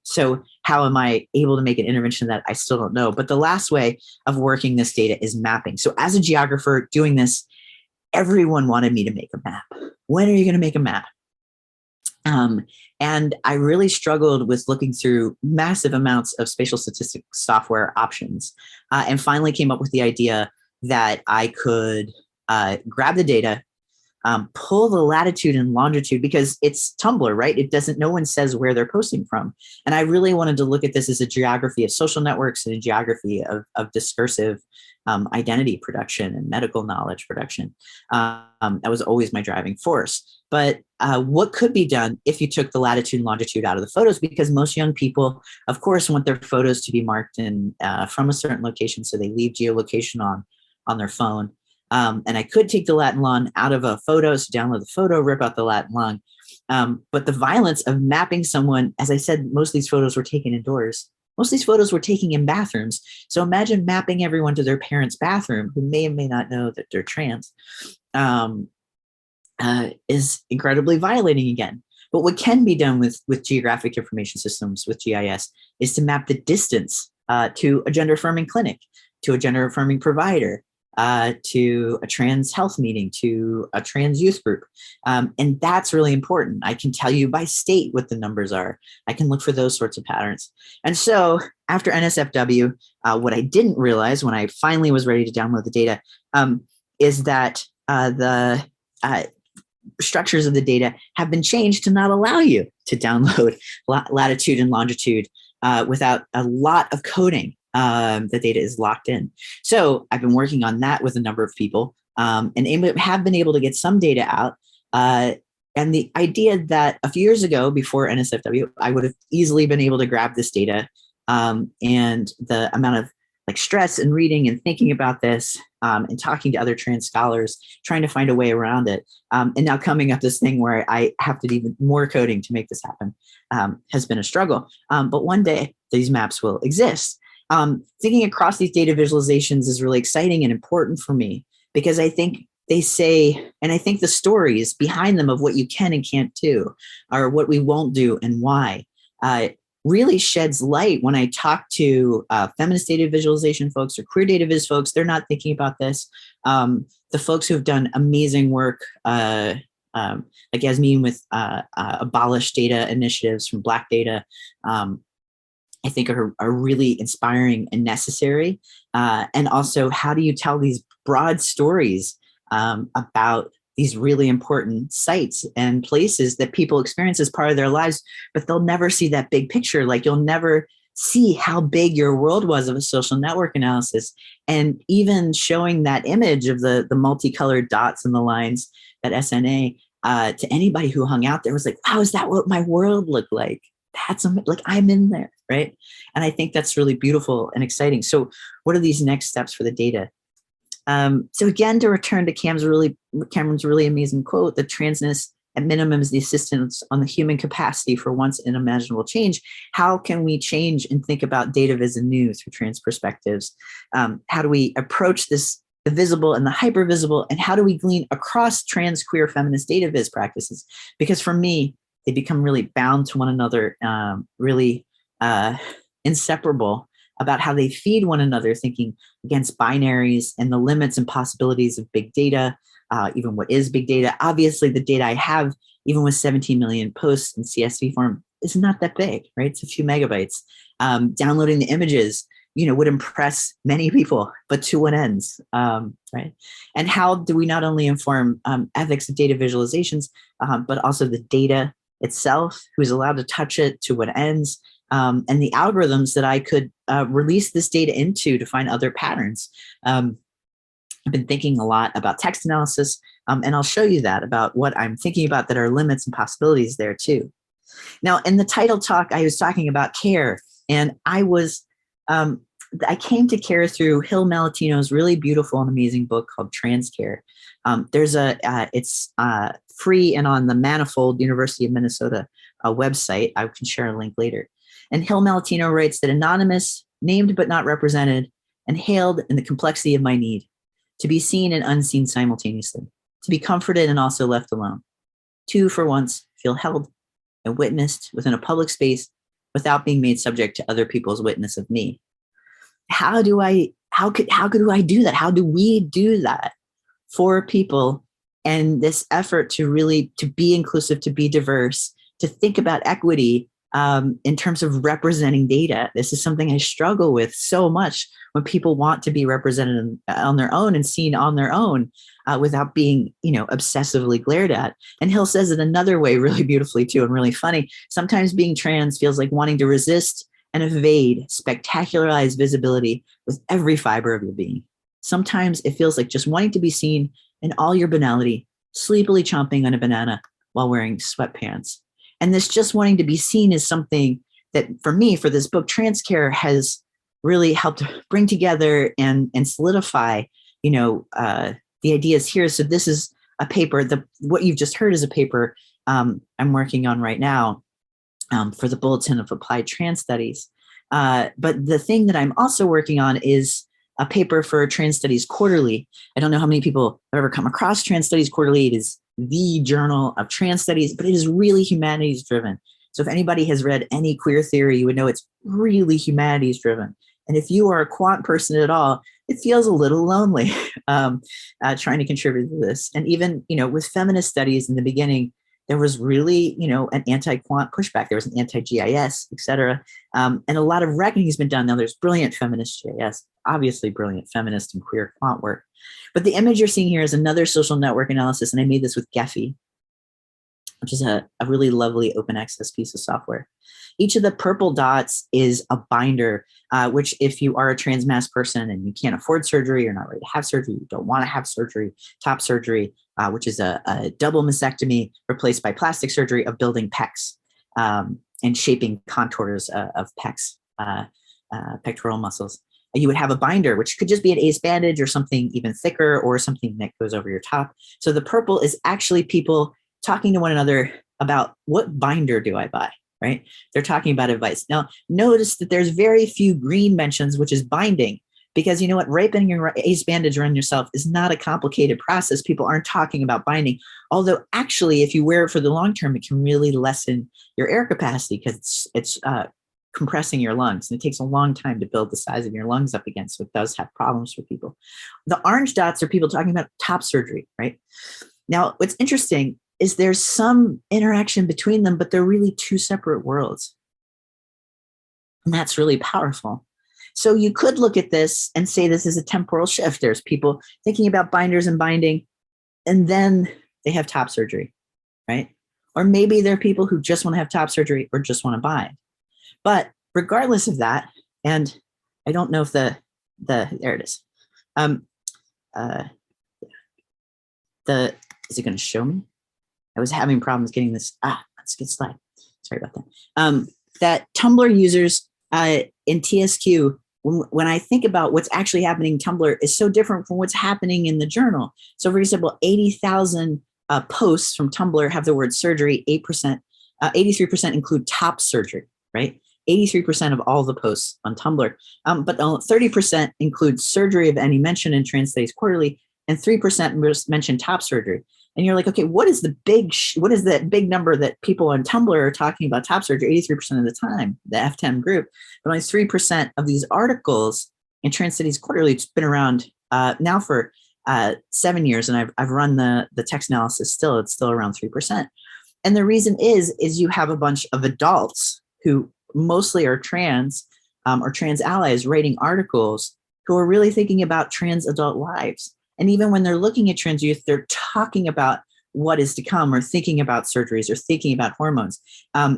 So how am I able to make an intervention that I still don't know? But the last way of working this data is mapping. So as a geographer doing this, everyone wanted me to make a map. When are you going to make a map? And I really struggled with looking through massive amounts of spatial statistics software options, and finally came up with the idea that I could grab the data, pull the latitude and longitude, because it's Tumblr, right? It doesn't, no one says where they're posting from. And I really wanted to look at this as a geography of social networks and a geography of discursive identity production and medical knowledge production. That was always my driving force. But what could be done if you took the latitude and longitude out of the photos? Because most young people, of course, want their photos to be marked in from a certain location, so they leave geolocation on their phone. And I could take the lat and long out of a photo, so download the photo, rip out the lat and long. But the violence of mapping someone, as I said, most of these photos were taken indoors. Most of these photos were taken in bathrooms. So imagine mapping everyone to their parents' bathroom who may or may not know that they're trans, is incredibly violating again. But what can be done with geographic information systems, with GIS, is to map the distance to a gender affirming clinic, to a gender affirming provider, to a trans health meeting, to a trans youth group. And that's really important. I can tell you by state what the numbers are. I can look for those sorts of patterns. And so after NSFW, what I didn't realize when I finally was ready to download the data is that the structures of the data have been changed to not allow you to download latitude and longitude without a lot of coding. The data is locked in. So I've been working on that with a number of people and have been able to get some data out. And the idea that a few years ago, before NSFW, I would have easily been able to grab this data and the amount of stress and reading and thinking about this and talking to other trans scholars, trying to find a way around it. And now coming up this thing where I have to do even more coding to make this happen has been a struggle. But one day these maps will exist. Thinking across these data visualizations is really exciting and important for me because I think they say, and I think the stories behind them of what you can and can't do, or what we won't do and why, really sheds light when I talk to feminist data visualization folks or queer data viz folks. They're not thinking about this. The folks who have done amazing work, like Yasmin with abolished data initiatives from Black Data, I think are really inspiring and necessary. And also, how do you tell these broad stories about these really important sites and places that people experience as part of their lives, but they'll never see that big picture. Like you'll never see how big your world was of a social network analysis. And even showing that image of the multicolored dots and the lines, that SNA, to anybody who hung out there was like, wow, is that what my world looked like? That's like, I'm in there, right? And I think that's really beautiful and exciting. So what are these next steps for the data? So again, to return to Cameron's really amazing quote, the transness at minimum is the assistance on the human capacity for once unimaginable change. How can we change and think about data viz and new through trans perspectives? How do we approach this, the visible and the hypervisible, and how do we glean across trans, queer, feminist data viz practices? Because for me, they become really bound to one another, really inseparable about how they feed one another, thinking against binaries and the limits and possibilities of big data, even what is big data. Obviously, the data I have, even with 17 million posts in CSV form, is not that big, right? It's a few megabytes. Downloading the images, would impress many people, but to what ends, right? And how do we not only inform ethics of data visualizations, but also the data itself, who's allowed to touch it, to what ends, and the algorithms that I could release this data into to find other patterns. I've been thinking a lot about text analysis, and I'll show you that about what I'm thinking about that are limits and possibilities there too. Now, in the title talk, I was talking about care, and I came to care through Hill Malatino's really beautiful and amazing book called Trans Care. It's free and on the Manifold University of Minnesota website. I can share a link later. And Hill Malatino writes that anonymous, named but not represented, and hailed in the complexity of my need, to be seen and unseen simultaneously, to be comforted and also left alone, to, for once, feel held and witnessed within a public space without being made subject to other people's witness of me. How do I do that? How do we do that for people? And this effort to be inclusive, to be diverse, to think about equity in terms of representing data. This is something I struggle with so much when people want to be represented on their own and seen on their own without being, obsessively glared at. And Hill says it another way really beautifully too, and really funny. Sometimes being trans feels like wanting to resist and evade spectacularized visibility with every fiber of your being. Sometimes it feels like just wanting to be seen in all your banality, sleepily chomping on a banana while wearing sweatpants. And this just wanting to be seen is something that for me, for this book, Trans Care, has really helped bring together and solidify, the ideas here. So this is a paper, what you've just heard is a paper I'm working on right now for the Bulletin of Applied Trans Studies. But the thing that I'm also working on is a paper for Trans Studies Quarterly. I don't know how many people have ever come across Trans Studies Quarterly. It is the journal of trans studies, but it is really humanities driven. So if anybody has read any queer theory, you would know it's really humanities driven. And if you are a quant person at all, it feels a little lonely trying to contribute to this. And even, with feminist studies in the beginning, there was really, an anti-quant pushback. There was an anti-GIS, et cetera. And a lot of reckoning has been done. Now there's brilliant feminist GIS, obviously brilliant feminist and queer quant work. But the image you're seeing here is another social network analysis. And I made this with Gephi, which is a really lovely open access piece of software. Each of the purple dots is a binder, which if you are a trans mass person and you can't afford surgery, you're not ready to have surgery, you don't want to have surgery, top surgery, which is a double mastectomy replaced by plastic surgery of building pecs and shaping contours of pecs, pectoral muscles. You would have a binder, which could just be an ace bandage or something even thicker or something that goes over your top. So the purple is actually people talking to one another about what binder do I buy, right? They're talking about advice. Now, notice that there's very few green mentions, which is binding, because you know what? Wrapping your ace bandage around yourself is not a complicated process. People aren't talking about binding. Although actually, if you wear it for the long term, it can really lessen your air capacity because it's compressing your lungs. And it takes a long time to build the size of your lungs up again. So it does have problems for people. The orange dots are people talking about top surgery, right? Now, what's interesting is there's some interaction between them, but they're really two separate worlds. And that's really powerful. So you could look at this and say this is a temporal shift. There's people thinking about binders and binding, and then they have top surgery, right? Or maybe there are people who just want to have top surgery or just want to bind. But regardless of that, and I don't know if there it is. Is it going to show me? I was having problems getting this. Let's get slide. Sorry about that. That Tumblr users in TSQ, when I think about what's actually happening in Tumblr, is so different from what's happening in the journal. So for example, 80,000 posts from Tumblr have the word surgery, 83% include top surgery, right? 83% of all the posts on Tumblr, but 30% include surgery of any mention in Trans Studies Quarterly, and 3% mention top surgery. And you're like, okay, what is that big number that people on Tumblr are talking about top surgery 83% of the time, the FTEM group, but only 3% of these articles in Trans Studies Quarterly. It's been around now for 7 years, and I've run the text analysis still. It's still around 3%. And the reason is you have a bunch of adults who mostly are trans or trans allies writing articles who are really thinking about trans adult lives. And even when they're looking at trans youth, they're talking about what is to come or thinking about surgeries or thinking about hormones.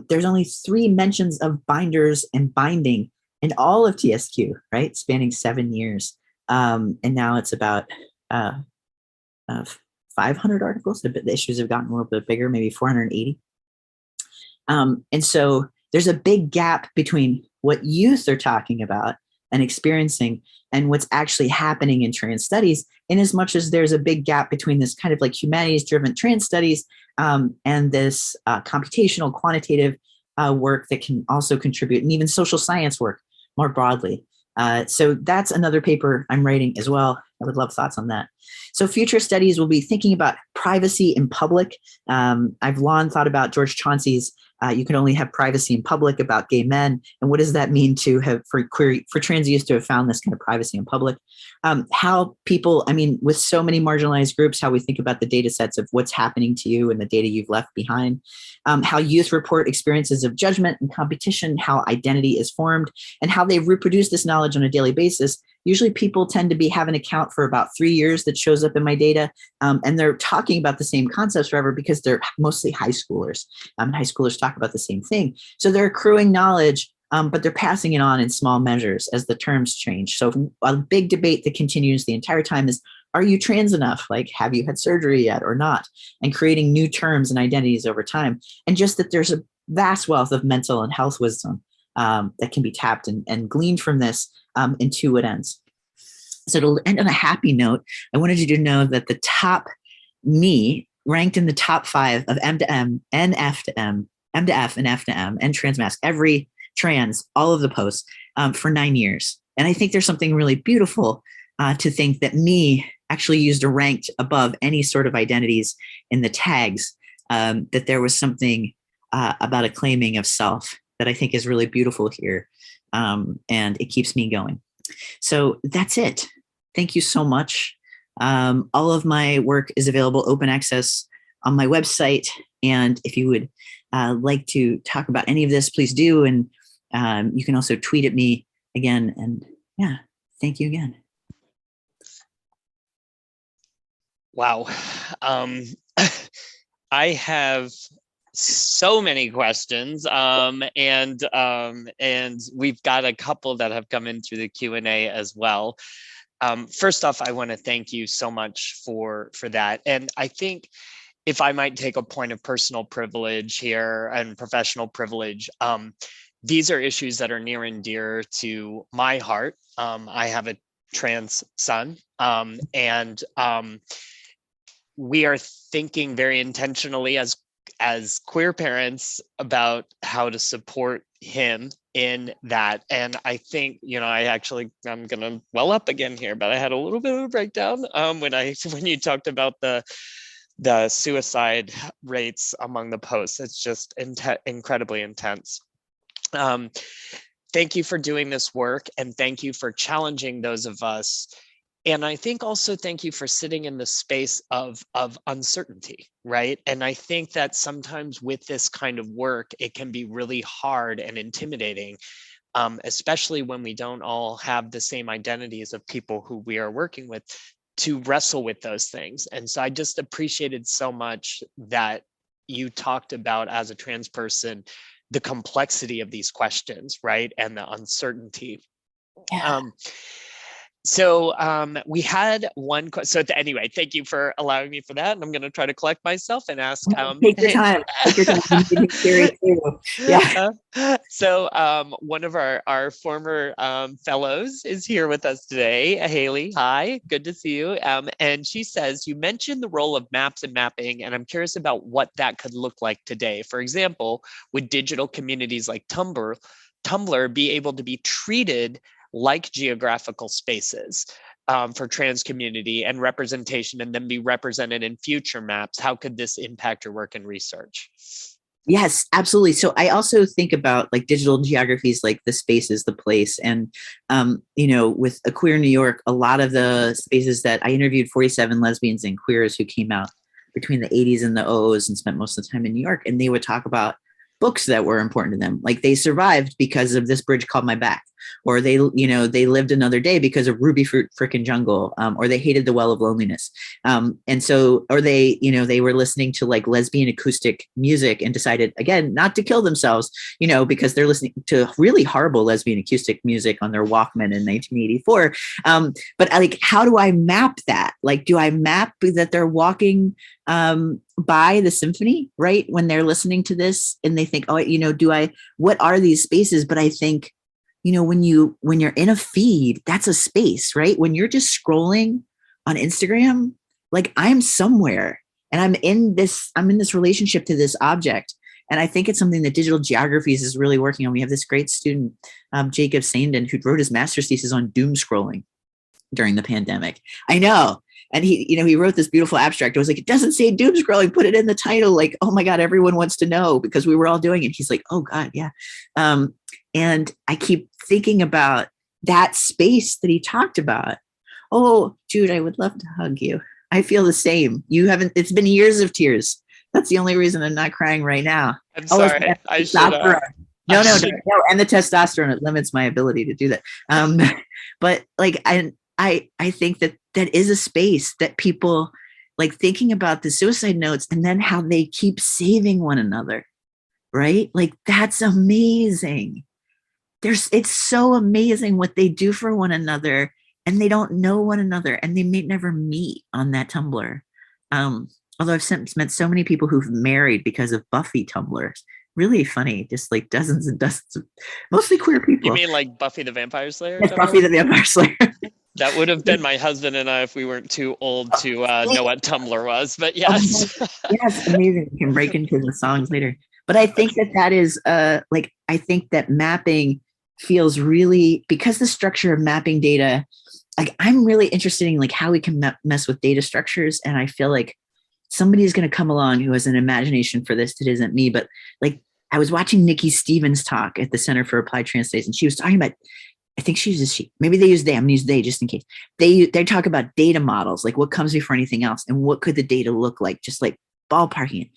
There's only 3 mentions of binders and binding in all of TSQ, right? Spanning 7 years. And now it's about 500 articles. The issues have gotten a little bit bigger, maybe 480. And so there's a big gap between what youth are talking about and experiencing and what's actually happening in trans studies, in as much as there's a big gap between this kind of like humanities-driven trans studies and this computational, quantitative work that can also contribute, and even social science work more broadly. So that's another paper I'm writing as well. I would love thoughts on that. So future studies will be thinking about privacy in public. I've long thought about George Chauncey's you can only have privacy in public about gay men. And what does that mean to have for trans youth to have found this kind of privacy in public? How people, with so many marginalized groups, how we think about the data sets of what's happening to you and the data you've left behind, how youth report experiences of judgment and competition, how identity is formed, and how they reproduce this knowledge on a daily basis. Usually people tend to have an account for about 3 years that shows up in my data, and they're talking about the same concepts forever because they're mostly high schoolers. High schoolers talk about the same thing. So they're accruing knowledge, but they're passing it on in small measures as the terms change. So a big debate that continues the entire time is, are you trans enough? Like, have you had surgery yet or not? And creating new terms and identities over time. And just that there's a vast wealth of mental and health wisdom that can be tapped and gleaned from this into what ends. So to end on a happy note, I wanted you to know that the top me ranked in the top 5 of M to M and F to M, M to F and F to M and trans mask, every trans, all of the posts for 9 years. And I think there's something really beautiful to think that me actually used a ranked above any sort of identities in the tags, that there was something about a claiming of self that I think is really beautiful here. And it keeps me going. So that's it. Thank you so much. All of my work is available open access on my website. And if you would like to talk about any of this, please do. And you can also tweet at me again. And yeah, thank you again. Wow. I have so many questions, and we've got a couple that have come in through the Q&A as well. First off, I want to thank you so much for that. And I think if I might take a point of personal privilege here and professional privilege, these are issues that are near and dear to my heart. I have a trans son, and we are thinking very intentionally as queer parents about how to support him in that. And I think, I'm gonna well up again here, but I had a little bit of a breakdown when you talked about the suicide rates among the posts. It's just incredibly intense. Thank you for doing this work, and thank you for challenging those of us. And I think also thank you for sitting in the space of uncertainty, right? And I think that sometimes with this kind of work, it can be really hard and intimidating, especially when we don't all have the same identities of people who we are working with, to wrestle with those things. And so I just appreciated so much that you talked about, as a trans person, the complexity of these questions, right? And the uncertainty. Yeah. So we had one question. So anyway, thank you for allowing me for that. And I'm going to try to collect myself and ask. Take your time. Take your time. Yeah. So one of our former fellows is here with us today. Haley, hi, good to see you. And she says, you mentioned the role of maps and mapping, and I'm curious about what that could look like today. For example, would digital communities like Tumblr be able to be treated like geographical spaces for trans community and representation, and then be represented in future maps? How could this impact your work and research? Yes, absolutely. So I also think about like digital geographies, like the space is the place. And, with A Queer New York, a lot of the spaces that I interviewed 47 lesbians and queers who came out between the 80s and the 00s and spent most of the time in New York. And they would talk about books that were important to them. Like they survived because of This Bridge Called My Back, or they lived another day because of Ruby Fruit Frickin' Jungle, or they hated The Well of Loneliness. And so, or they were listening to like lesbian acoustic music and decided again, not to kill themselves, because they're listening to really horrible lesbian acoustic music on their Walkman in 1984. But like, how do I map that? Like, do I map that they're walking by the symphony, right? When they're listening to this and they think, what are these spaces? But I think, when you're in a feed, that's a space, right? When you're just scrolling on Instagram, like I'm somewhere and I'm in this relationship to this object. And I think it's something that digital geographies is really working on. We have this great student, Jacob Sandin, who wrote his master's thesis on doom scrolling during the pandemic. I know. And he wrote this beautiful abstract. I was like, it doesn't say doom scrolling, put it in the title. Like, oh my God, everyone wants to know, because we were all doing it. He's like, oh God, yeah. And I keep thinking about that space that he talked about. Oh, Jude, I would love to hug you. I feel the same. It's been years of tears. That's the only reason I'm not crying right now. I'm sorry. I should No. And the testosterone, it limits my ability to do that. But like, I think that is a space that people like thinking about the suicide notes and then how they keep saving one another, right? Like that's amazing. It's so amazing what they do for one another, and they don't know one another, and they may never meet on that Tumblr. Although I've met so many people who've married because of Buffy Tumblrs. Really funny, just like dozens and dozens of mostly queer people. You mean like Buffy the Vampire Slayer? Yes, Buffy the Vampire Slayer. That would have been my husband and I if we weren't too old to know what Tumblr was, but yes. Yes, amazing. We can break into the songs later. But I think that is I think that mapping feels really, because the structure of mapping data, like I'm really interested in like how we can mess with data structures. And I feel like somebody's going to come along who has an imagination for this that isn't me. But like I was watching Nikki Stevens talk at the Center for Applied Translation, and she was talking about, I think she uses she, maybe they use they, I'm gonna use they just in case. They talk about data models, like what comes before anything else, and what could the data look like, just like ballparking it.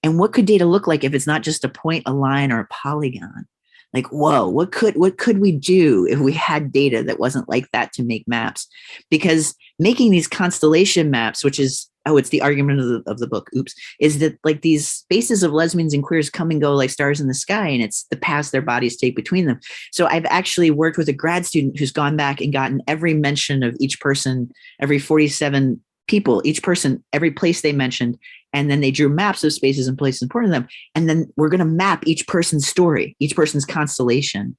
And what could data look like if it's not just a point, a line, or a polygon? Like, whoa, what could we do if we had data that wasn't like that to make maps? Because making these constellation maps, which is, oh, it's the argument of the book, oops, is that like these spaces of lesbians and queers come and go like stars in the sky, and it's the paths their bodies take between them. So I've actually worked with a grad student who's gone back and gotten every mention of each person, every 47 people, each person, every place they mentioned, and then they drew maps of spaces and places important to them. And then we're going to map each person's story, each person's constellation.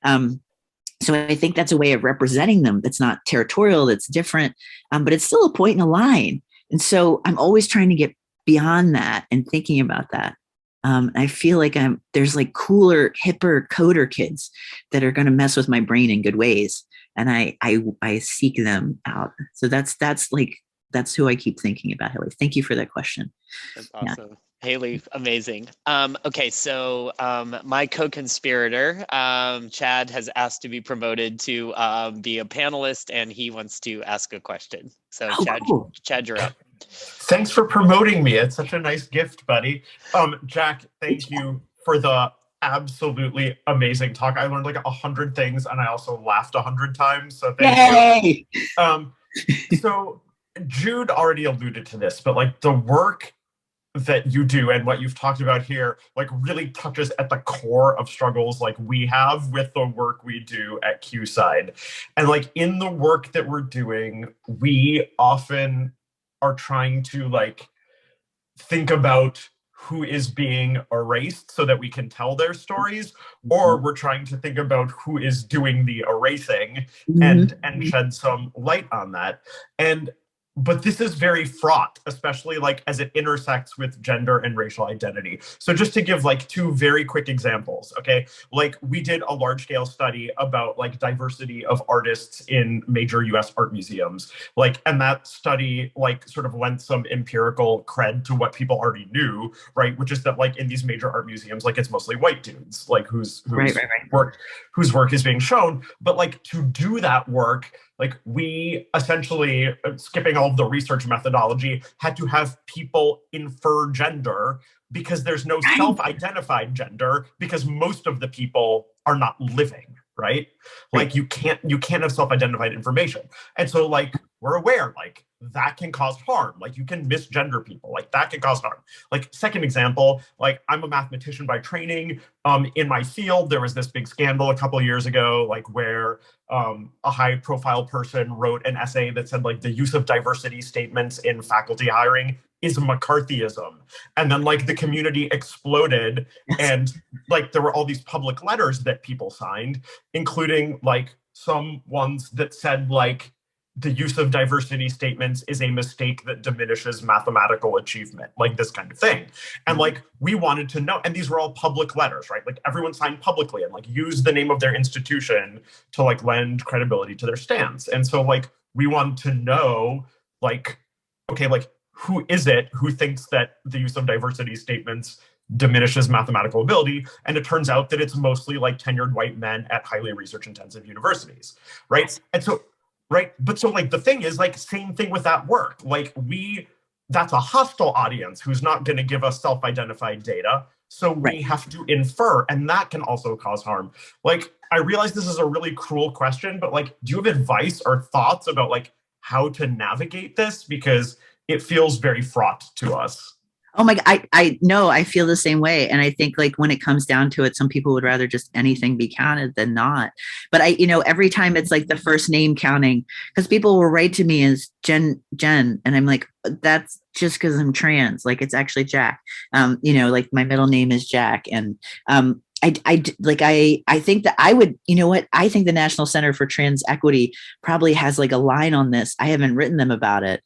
So I think that's a way of representing them that's not territorial, that's different, but it's still a point in a line. And so I'm always trying to get beyond that and thinking about that. I feel like there's like cooler, hipper coder kids that are going to mess with my brain in good ways. And I seek them out. So that's who I keep thinking about, Haley. Thank you for that question. That's awesome. Yeah. Haley, amazing. Okay, so my co-conspirator, Chad, has asked to be promoted to be a panelist, and he wants to ask a question. So cool. Chad, you're up. Thanks for promoting me. It's such a nice gift, buddy. Jack, thank you for the absolutely amazing talk. I learned like 100 things, and I also laughed 100 times, so thank you. So Jude already alluded to this, but like the work that you do and what you've talked about here, like really touches at the core of struggles like we have with the work we do at QSIDE. And like in the work that we're doing, we often are trying to like think about who is being erased so that we can tell their stories, or we're trying to think about who is doing the erasing and shed some light on that. But this is very fraught, especially like as it intersects with gender and racial identity. So just to give like two very quick examples, okay? Like we did a large scale study about like diversity of artists in major US art museums. Like, and that study like sort of lent some empirical cred to what people already knew, right? Which is that like in these major art museums, like it's mostly white dudes, like whose work is being shown. But like to do that work, like we essentially, skipping all of the research methodology, had to have people infer gender because there's no self-identified gender because most of the people are not living, right? Like you can't have self-identified information. And so like we're aware like that can cause harm. Like you can misgender people, like that can cause harm. Like second example, like I'm a mathematician by training. In my field, there was this big scandal a couple of years ago, like where a high profile person wrote an essay that said like the use of diversity statements in faculty hiring is McCarthyism. And then like the community exploded and like there were all these public letters that people signed, including like some ones that said like the use of diversity statements is a mistake that diminishes mathematical achievement, like this kind of thing. And like, we wanted to know, and these were all public letters, right? Like everyone signed publicly and like used the name of their institution to like lend credibility to their stance. And so like, we wanted to know like, okay, like who is it who thinks that the use of diversity statements diminishes mathematical ability? And it turns out that it's mostly like tenured white men at highly research intensive universities, right? And so, right. But so like the thing is like same thing with that work. Like that's a hostile audience who's not going to give us self-identified data. So we have to infer, and that can also cause harm. Like, I realize this is a really cruel question, but like, do you have advice or thoughts about like how to navigate this? Because it feels very fraught to us. Oh my God, I know, I feel the same way. And I think like when it comes down to it, some people would rather just anything be counted than not. But every time it's like the first name counting, because people will write to me as Jen, and I'm like, that's just because I'm trans. Like it's actually Jack. Like my middle name is Jack. And I think that I would, I think the National Center for Trans Equity probably has like a line on this. I haven't written them about it.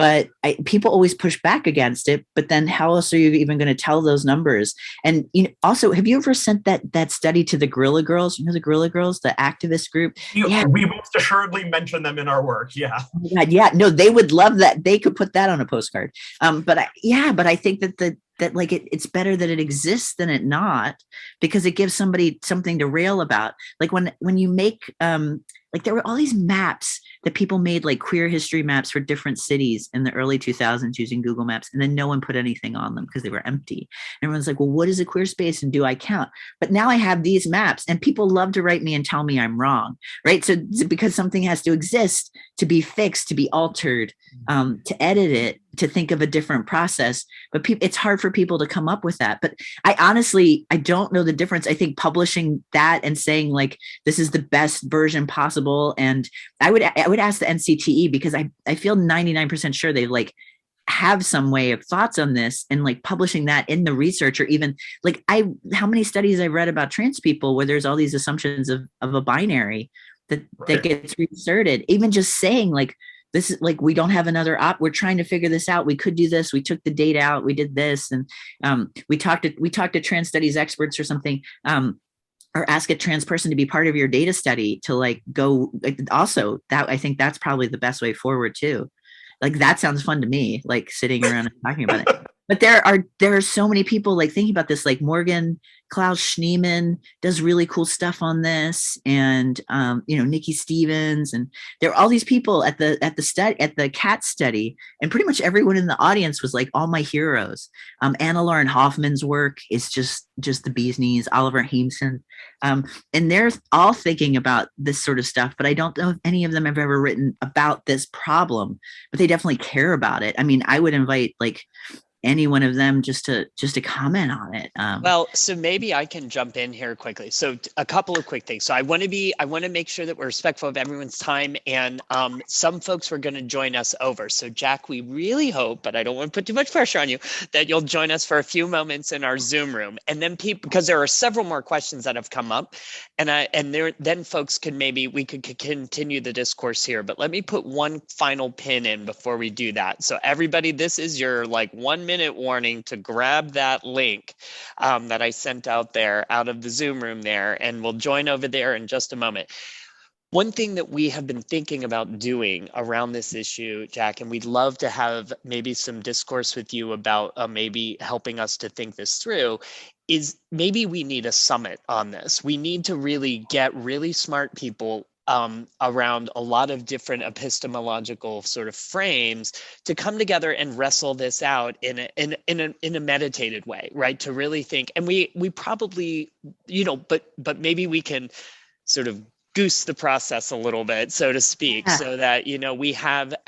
but people always push back against it. But then how else are you even going to tell those numbers? And also, have you ever sent that study to the Gorilla Girls? The Gorilla Girls, the activist group? Yeah, we most assuredly mention them in our work. Yeah. Oh my God, yeah, no, they would love that. They could put that on a postcard. But I think that like it's better that it exists than it not, because it gives somebody something to rail about. Like when you make like there were all these maps that people made, like queer history maps for different cities in the early 2000s using Google Maps, and then no one put anything on them because they were empty. And everyone's like, well, what is a queer space and do I count? But now I have these maps and people love to write me and tell me I'm wrong, right? So because something has to exist to be fixed, to be altered, to edit it, to think of a different process. But it's hard for people to come up with that. But I honestly don't know the difference. I think publishing that and saying like, this is the best version possible. And I would ask the NCTE, because I feel 99% sure they like have some way of thoughts on this, and like publishing that in the research, or even like how many studies I've read about trans people where there's all these assumptions of a binary that gets reinserted. Even just saying like, this is like, we don't have another we're trying to figure this out. We could do this. We took the data out. We did this. And we talked to trans studies experts or something, or ask a trans person to be part of your data study to like go. Like, also, that I think that's probably the best way forward too. Like that sounds fun to me, like sitting around and talking about it. But there are so many people like thinking about this, like Morgan Klaus Schneemann does really cool stuff on this, and Nikki Stevens, and there are all these people at the CAT study, and pretty much everyone in the audience was like all my heroes. Anna Lauren Hoffman's work is just the bee's knees. Oliver Hameson, and they're all thinking about this sort of stuff. But I don't know if any of them have ever written about this problem, but they definitely care about it. I mean, I would invite like any one of them just to comment on it. Well, so maybe I can jump in here quickly. So a couple of quick things. So I want to make sure that we're respectful of everyone's time, and some folks were going to join us over. So Jack, we really hope, but I don't want to put too much pressure on you, that you'll join us for a few moments in our Zoom room, and then because there are several more questions that have come up, then folks we could continue the discourse here. But let me put one final pin in before we do that. So everybody, this is your like 1 minute warning to grab that link that I sent out there out of the Zoom room there, and we'll join over there in just a moment. One thing that we have been thinking about doing around this issue, Jack, and we'd love to have maybe some discourse with you about maybe helping us to think this through, is maybe we need a summit on this. We need to really get really smart people around a lot of different epistemological sort of frames to come together and wrestle this out in a meditated way, right? To really think, and we probably, but maybe we can sort of goose the process a little bit, so to speak, so that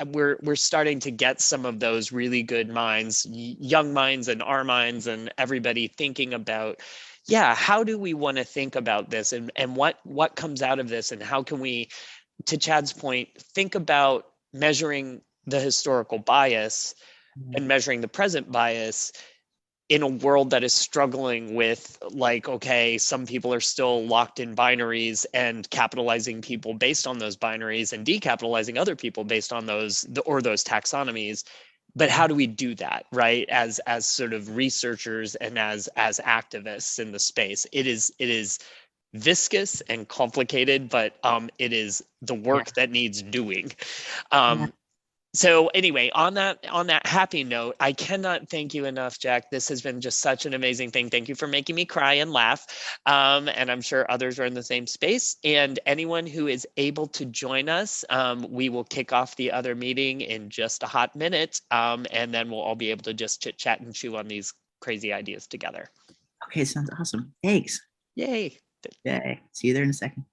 we're starting to get some of those really good minds, young minds, and our minds, and everybody thinking about, how do we want to think about this, and what comes out of this, and how can we, to Chad's point, think about measuring the historical bias and measuring the present bias in a world that is struggling with, like, okay, some people are still locked in binaries and capitalizing people based on those binaries and decapitalizing other people based on those taxonomies. But how do we do that, right? As sort of researchers and as activists in the space, it is viscous and complicated, but it is the work that needs doing. So anyway, on that happy note, I cannot thank you enough, Jack. This has been just such an amazing thing. Thank you for making me cry and laugh. And I'm sure others are in the same space. And anyone who is able to join us, we will kick off the other meeting in just a hot minute. And then we'll all be able to just chit chat and chew on these crazy ideas together. Okay, sounds awesome. Thanks. Yay. Yay. See you there in a second.